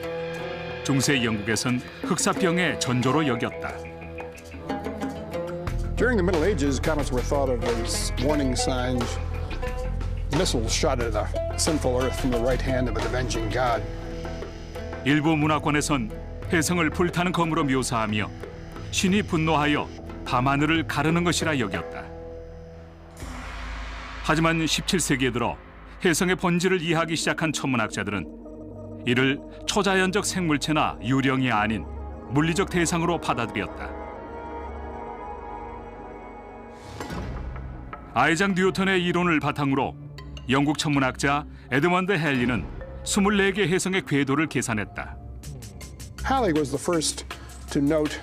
중세 영국에선 흑사병의 전조로 여겼다. During the Middle Ages, comets were thought of as warning signs. Missiles shot at a sinful Earth from the right hand of an avenging God. 일부 문화권에선 혜성을 불타는 검으로 묘사하며 신이 분노하여 밤하늘을 가르는 것이라 여겼다. 하지만 17세기에 들어 혜성의 본질을 이해하기 시작한 천문학자들은 이를 초자연적 생물체나 유령이 아닌 물리적 대상으로 받아들였다. 아이작 뉴턴의 이론을 바탕으로 영국 천문학자 에드먼드 헨리는 24개 혜성의 궤도를 계산했다. Halley was the first to note,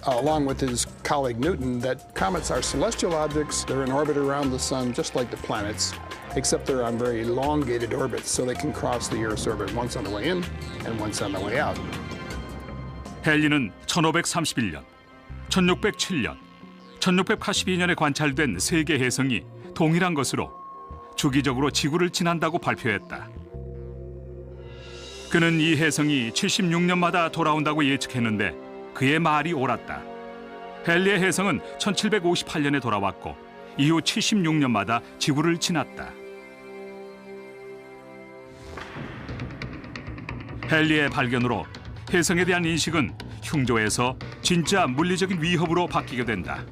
along with his colleague Newton, that comets are celestial objects. They're in orbit around the sun just like the planets, except they're on very elongated orbits, so they can cross the Earth's orbit once on the way in and once on the way out. 헨리는 1531년, 1607년, 1682년에 관찰된 3개 혜성이 동일한 것으로 주기적으로 지구를 지난다고 발표했다. 그는 이 혜성이 76년마다 돌아온다고 예측했는데 그의 말이 옳았다. 헨리의 혜성은 1758년에 돌아왔고 이후 76년마다 지구를 지났다. 헨리의 발견으로 혜성에 대한 인식은 흉조에서 진짜 물리적인 위협으로 바뀌게 된다.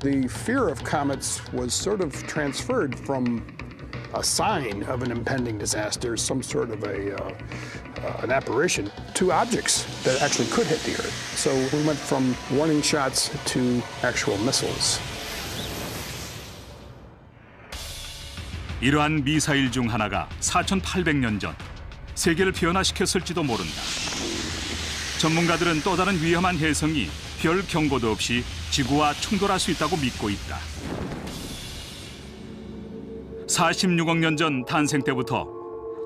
The fear of comets was sort of transferred from a sign of an impending disaster, some sort of an apparition, to objects that actually could hit the Earth. So we went from warning shots to actual missiles. 이러한 미사일 중 하나가 4,800년 전 세계를 변화시켰을지도 모른다. 전문가들은 또 다른 위험한 혜성이 별 경고도 없이 지구와 충돌할 수 있다고 믿고 있다. 46억 년 전 탄생 때부터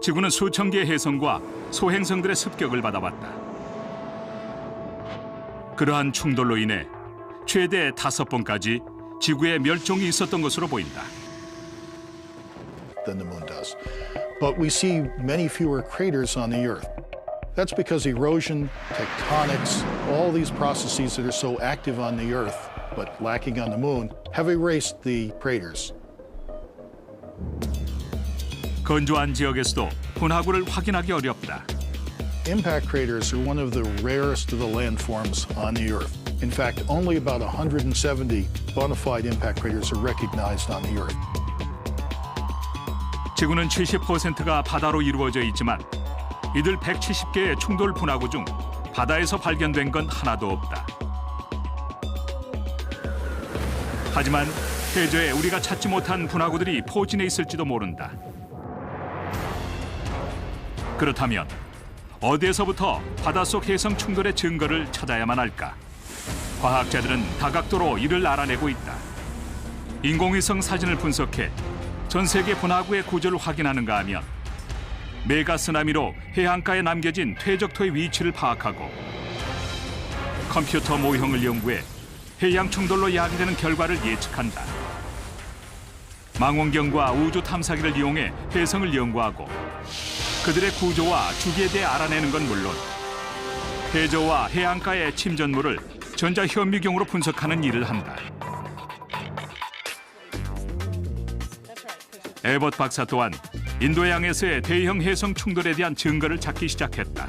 지구는 수천 개의 혜성과 소행성들의 습격을 받아왔다. 그러한 충돌로 인해 최대 5번까지 지구의 멸종이 있었던 것으로 보인다. Than the moon does. But we see many fewer craters on the Earth. That's because erosion, tectonics, all these processes that are so active on the Earth but lacking on the moon have erased the craters. 건조한 지역에서도 분화구를 확인하기 어렵다. Impact craters are one of the rarest of the landforms on the Earth. In fact, only about 170 bona fide impact craters are recognized on the Earth. 지구는 70%가 바다로 이루어져 있지만 이들 170개의 충돌 분화구 중 바다에서 발견된 건 하나도 없다. 하지만 해저에 우리가 찾지 못한 분화구들이 포진해 있을지도 모른다. 그렇다면 어디에서부터 바닷속 혜성 충돌의 증거를 찾아야만 할까? 과학자들은 다각도로 이를 알아내고 있다. 인공위성 사진을 분석해 전 세계 분화구의 구조를 확인하는가 하면 메가 쓰나미로 해안가에 남겨진 퇴적토의 위치를 파악하고 컴퓨터 모형을 연구해 해양 충돌로 야기되는 결과를 예측한다. 망원경과 우주 탐사기를 이용해 혜성을 연구하고 그들의 구조와 주기에 대해 알아내는 건 물론 해저와 해안가의 침전물을 전자현미경으로 분석하는 일을 한다. 에버트 박사 또한 인도양에서의 대형 혜성 충돌에 대한 증거를 찾기 시작했다.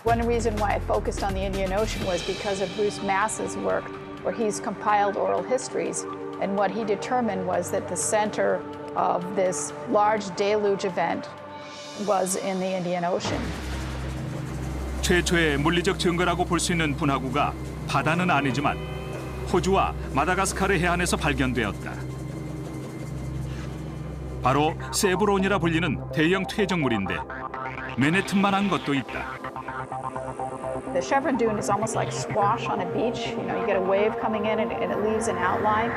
One reason why I focused on the Indian Ocean was because of Bruce Mass's work where he's compiled oral histories. And what he determined was that the center of this large deluge event was in the Indian Ocean. 최초의 물리적 증거라고 볼 수 있는 분화구가 바다는 아니지만 호주와 마다가스카르 해안에서 발견되었다. 바로 세브론이라 불리는 대형 퇴적물인데 맨해튼만한 것도 있다. The chevron dune is almost like squash on a beach. You know, you get a wave coming in and it leaves an outline.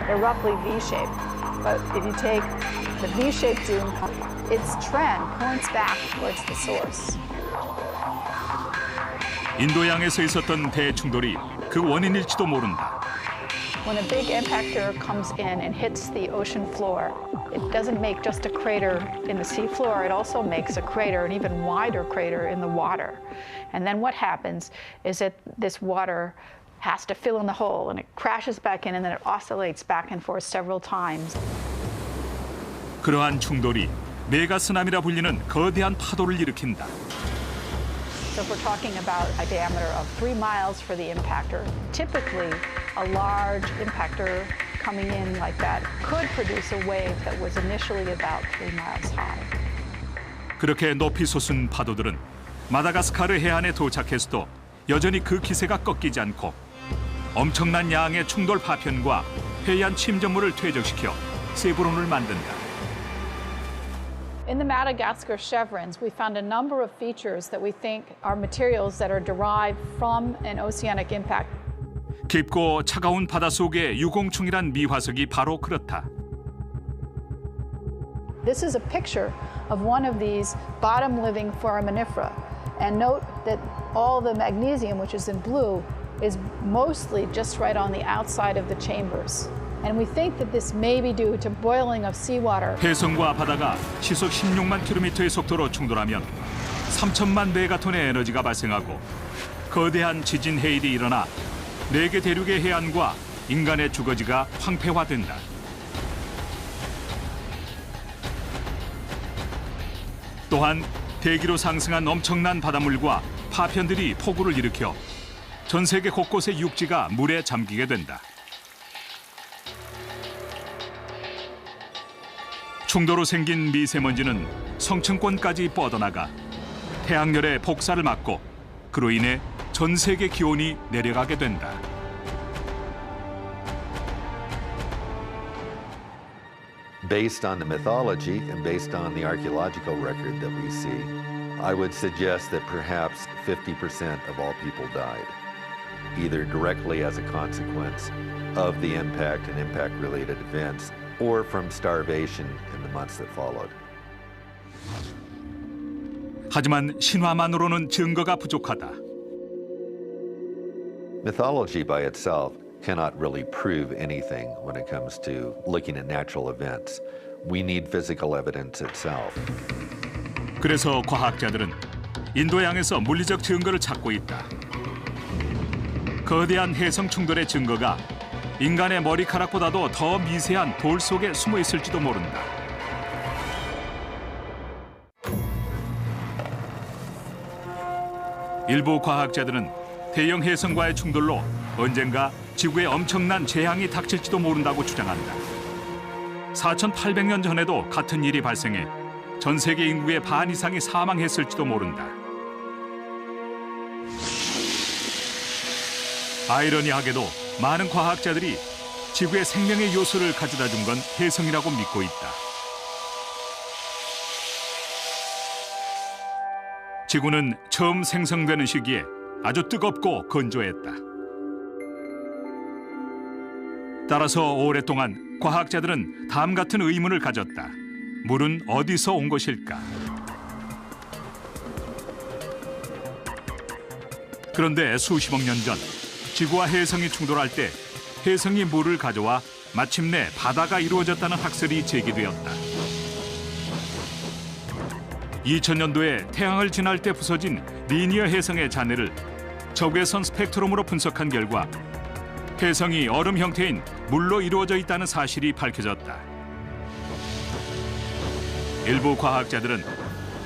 They're roughly V-shaped. But if you take the V-shaped dune, its trend points back towards the source. 인도양에서 있었던 대충돌이 그 원인일지도 모른다. When a big impactor comes in and hits the ocean floor, it doesn't make just a crater in the sea floor, it also makes a crater, an even wider crater in the water. And then what happens is that this water has to fill in the hole and it crashes back in and then it oscillates back and forth several times. 그러한 충돌이 메가쓰나미라 불리는 거대한 파도를 일으킨다. So if we're talking about a diameter of 3 miles for the impactor, typically a large impactor coming in like that could produce a wave that was initially about 3 miles high. 그렇게 높이 솟은 파도들은 마다가스카르 해안에 도착해서도 여전히 그 기세가 꺾이지 않고 엄청난 양의 충돌 파편과 해안 침전물을 퇴적시켜 세브론을 만든다. In the Madagascar chevrons, we found a number of features that we think are materials that are derived from an oceanic impact. 깊고 차가운 바다 속의 유공충이란 미화석이 바로 그렇다. This is a picture of one of these bottom-living foraminifera. And note that all the magnesium, which is in blue, is mostly just right on the outside of the chambers. And we think that this may be due to boiling of seawater. 해성과 바다가 시속 16만 킬로미터의 속도로 충돌하면 3천만 메가톤의 에너지가 발생하고 거대한 지진 해일이 일어나 4개 대륙의 해안과 인간의 주거지가 황폐화된다. 또한 대기로 상승한 엄청난 바닷물과 파편들이 폭우를 일으켜 전 세계 곳곳의 육지가 물에 잠기게 된다. 충돌로 생긴 미세먼지는 성층권까지 뻗어나가 태양열의 복사를 막고 그로 인해 전 세계 기온이 내려가게 된다. Based on the mythology and based on the archaeological record that we see, I would suggest that perhaps 50% of all people died, either directly as a consequence of the impact and impact-related events, or from starvation in the months that followed. 하지만 신화만으로는 증거가 부족하다. Mythology by itself cannot really prove anything when it comes to looking at natural events. We need physical evidence itself. 그래서 과학자들은 인도양에서 물리적 증거를 찾고 있다. 거대한 해성 충돌의 증거가 인간의 머리카락보다도 더 미세한 돌 속에 숨어 있을지도 모른다. 일부 과학자들은 대형 해성과의 충돌로 언젠가 지구에 엄청난 재앙이 닥칠지도 모른다고 주장한다. 4,800년 전에도 같은 일이 발생해 전 세계 인구의 반 이상이 사망했을지도 모른다. 아이러니하게도 많은 과학자들이 지구의 생명의 요소를 가져다 준 건 해성이라고 믿고 있다. 지구는 처음 생성되는 시기에 아주 뜨겁고 건조했다. 따라서 오랫동안 과학자들은 다음 같은 의문을 가졌다. 물은 어디서 온 것일까? 그런데 수십억 년 전 지구와 해성이 충돌할 때 해성이 물을 가져와 마침내 바다가 이루어졌다는 학설이 제기되었다. 2000년도에 태양을 지날 때 부서진 리니어 해성의 잔해를 적외선 스펙트럼으로 분석한 결과 해성이 얼음 형태인 물로 이루어져 있다는 사실이 밝혀졌다. 일부 과학자들은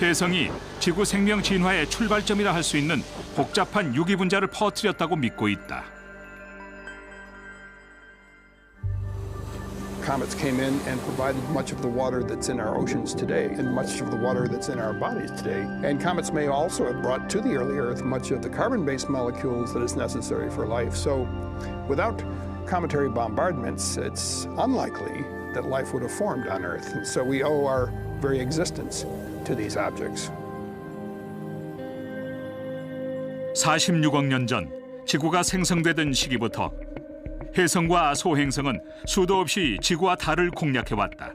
해성이 지구 생명 진화의 출발점이라 할 수 있는 복잡한 유기 분자를 퍼뜨렸다고 믿고 있다. comets came in and provided much of the water that's in our oceans today and much of the water that's in our bodies today. And comets may also have brought to the early Earth much of the carbon-based molecules that is necessary for life. So without cometary bombardments, it's unlikely that life would have formed on Earth. And so we owe our very existence to these objects. 46억 년 전 지구가 생성되던 시기부터 혜성과 소행성은 수도 없이 지구와 달을 공략해왔다.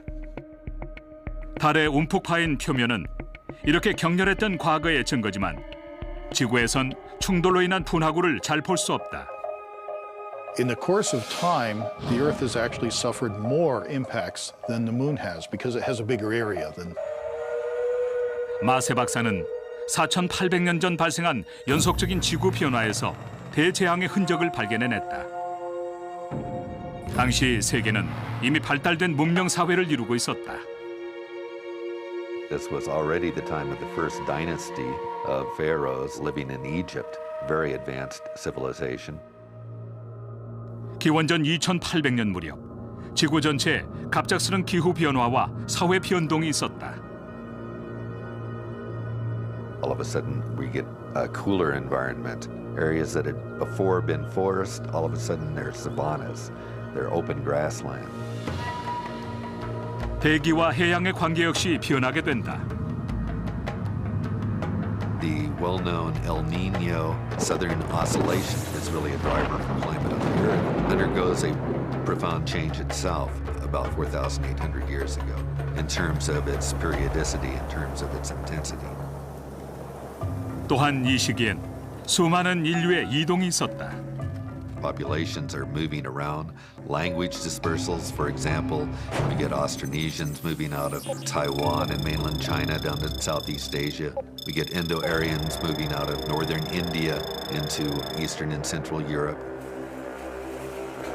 달의 움푹 파인 표면은 이렇게 격렬했던 과거의 증거지만 지구에선 충돌로 인한 분화구를 잘 볼 수 없다. In the course of time, the Earth has actually suffered more impacts than the Moon has because it has a bigger area than. 마세 박사는 4,800년 전 발생한 연속적인 지구 변화에서 대재앙의 흔적을 발견해냈다. 당시 세계는 이미 발달된 문명 사회를 이루고 있었다. This was already the time of the first dynasty of pharaohs living in Egypt, very advanced civilization. 기원전 2,800년 무렵 지구 전체에 갑작스런 기후 변화와 사회 변동이 있었다. All of a sudden, we get a cooler environment. Areas that had before been forest, all of a sudden they're savannas. They're open grassland. 대기와 해양의 관계 역시 변하게 된다. The well-known El Niño Southern Oscillation is really a driver for climate on the Earth. Undergoes a profound change itself about 4,800 years ago in terms of its periodicity, in terms of its intensity. 또한 이 시기엔 수많은 인류의 이동이 있었다. Populations are moving around. Language dispersals, for example, we get Austronesians moving out of Taiwan and mainland China down to Southeast Asia. We get Indo-Aryans moving out of northern India into Eastern and Central Europe.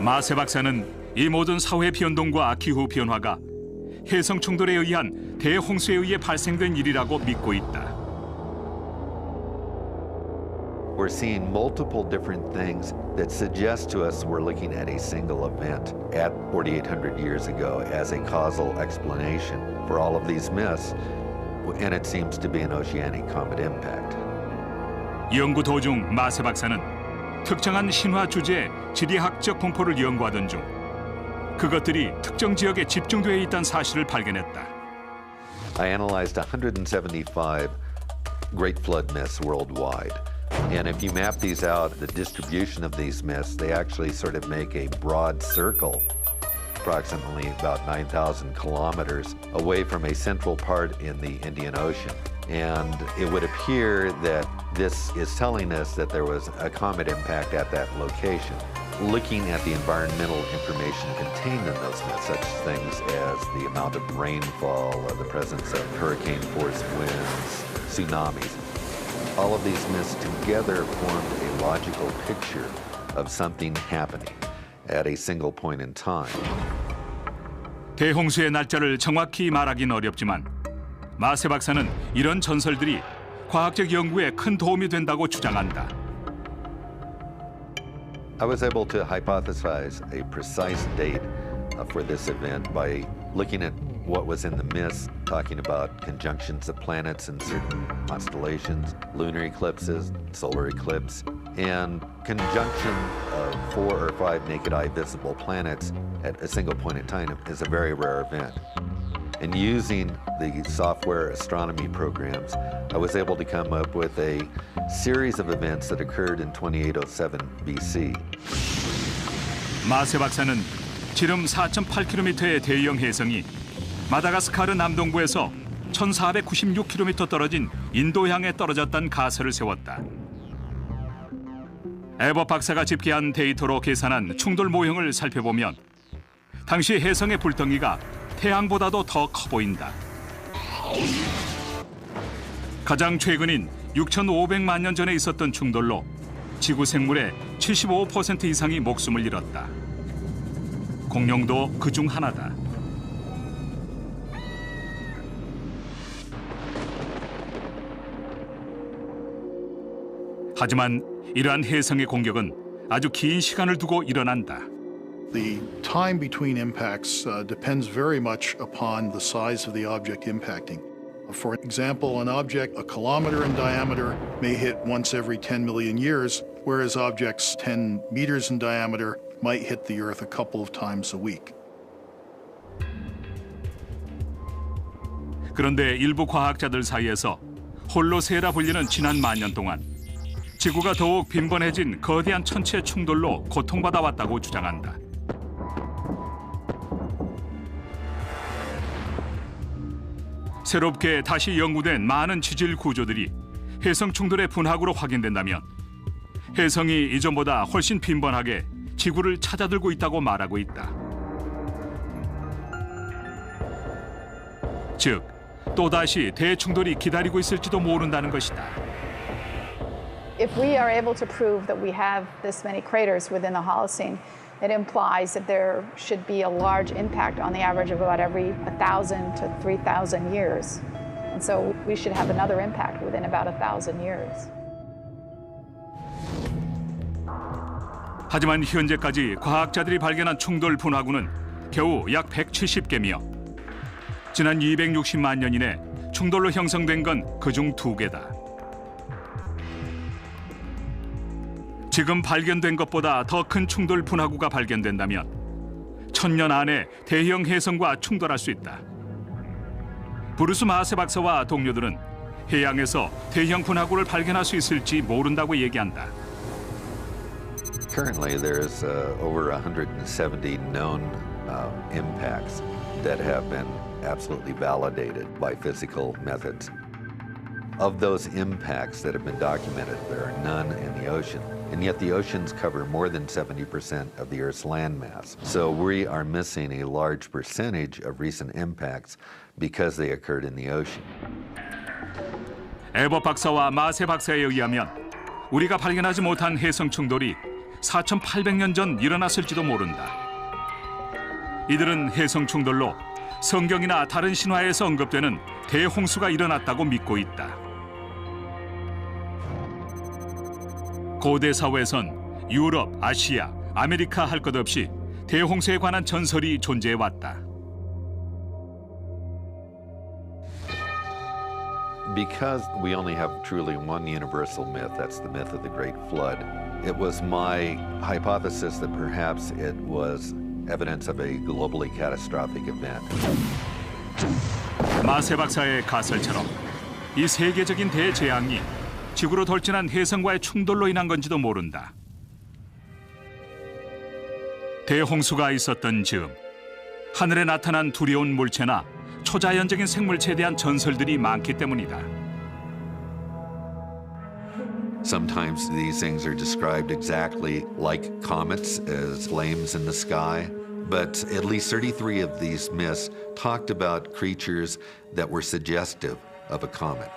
마세 박사는 이 모든 사회 변동과 기후 변화가 해성 충돌에 의한 대홍수에 의해 발생된 일이라고 믿고 있다. We're seeing multiple different things that suggest to us we're looking at a single event at 4,800 years ago as a causal explanation for all of these myths, and it seems to be an oceanic comet impact. 연구 도중 마세 박사는 특정한 신화 주제의 지리학적 분포를 연구하던 중 그것들이 특정 지역에 집중되어 있다는 사실을 발견했다. I analyzed 175 Great Flood myths worldwide. And if you map these out, the distribution of these myths, they actually sort of make a broad circle, approximately about 9,000 kilometers away from a central part in the Indian Ocean. And it would appear that this is telling us that there was a comet impact at that location. Looking at the environmental information contained in those myths, such things as the amount of rainfall, or the presence of hurricane-force winds, tsunamis, all of these myths together formed a logical picture of something happening at a single point in time. 대홍수의 날짜를 정확히 말하긴 어렵지만 마세 박사는 이런 전설들이 과학적 연구에 큰 도움이 된다고 주장한다. I was able to hypothesize a precise date for this event by looking at what was in the myths, talking about conjunctions of planets in certain constellations, lunar eclipses, solar eclipse, and conjunction of 4 or 5 naked eye visible planets at a single point in time is a very rare event. And using the software astronomy programs, I was able to come up with a series of events that occurred in 2807 BC. 마세 박사는 지름 4.8km의 대형 해성이 마다가스카르 남동부에서 1,496km 떨어진 인도양에 떨어졌다는 가설을 세웠다. 에버 박사가 집계한 데이터로 계산한 충돌 모형을 살펴보면 당시 해성의 불덩이가 태양보다도 더 커 보인다. 가장 최근인 6,500만 년 전에 있었던 충돌로 지구 생물의 75% 이상이 목숨을 잃었다. 공룡도 그중 하나다. 하지만 이러한 해성의 공격은 아주 긴 시간을 두고 일어난다. The time between impacts depends very much upon the size of the object impacting. For example, an object a kilometer in diameter may hit once every 10 million years, whereas objects 10 meters in diameter might hit the Earth a couple of times a week. 그런데 일부 과학자들 사이에서 홀로세라 불리는 지난 만년 동안 지구가 더욱 빈번해진 거대한 천체 충돌로 고통받아 왔다고 주장한다. 새롭게 다시 연구된 많은 지질 구조들이 해성 충돌의 분화구로 확인된다면 해성이 이전보다 훨씬 빈번하게 지구를 찾아들고 있다고 말하고 있다. 즉, 또다시 대충돌이 기다리고 있을지도 모른다는 것이다. If we are able to prove that we have this many craters within the Holocene, it implies that there should be a large impact on the average of about every 1,000 to 3,000 years. And so we should have another impact within about 1,000 years. 하지만 현재까지 과학자들이 발견한 충돌 분화구는 겨우 약 170개며 지난 260만 년 이내 충돌로 형성된 건 그중 2개다. 지금 발견된 것보다 더 큰 충돌 분화구가 발견된다면 1000년 안에 대형 해성과 충돌할 수 있다. 브루스 마세 박사와 동료들은 해양에서 대형 분화구를 발견할 수 있을지 모른다고 얘기한다. Currently, there's over 170 known impacts that have been absolutely validated by physical methods. Of those impacts that have been documented, there are none in the ocean. And yet the oceans cover more than 70% of the Earth's landmass. So we are missing a large percentage of recent impacts because they occurred in the ocean. 에버 박사와 마세 박사에 의하면 우리가 발견하지 못한 해성 충돌이 4,800년 전 일어났을지도 모른다. 이들은 해성 충돌로 성경이나 다른 신화에서 언급되는 대홍수가 일어났다고 믿고 있다. 고대 사회에선 유럽, 아시아, 아메리카 할 것 없이 대홍수에 관한 전설이 존재해 왔다. Because we only have truly one universal myth, that's the myth of the Great Flood, it was my hypothesis that perhaps it was evidence of a globally catastrophic event. 마세 박사의 가설처럼 이 세계적인 대재앙이 지구로 돌진한 해성과의 충돌로 인한 건지도 모른다. 대홍수가 있었던 즈음 하늘에 나타난 두려운 물체나 초자연적인 생물체에 대한 전설들이 많기 때문이다. Sometimes these things are described exactly like comets as flames in the sky, but at least 33 of these myths talked about creatures that were suggestive of a comet.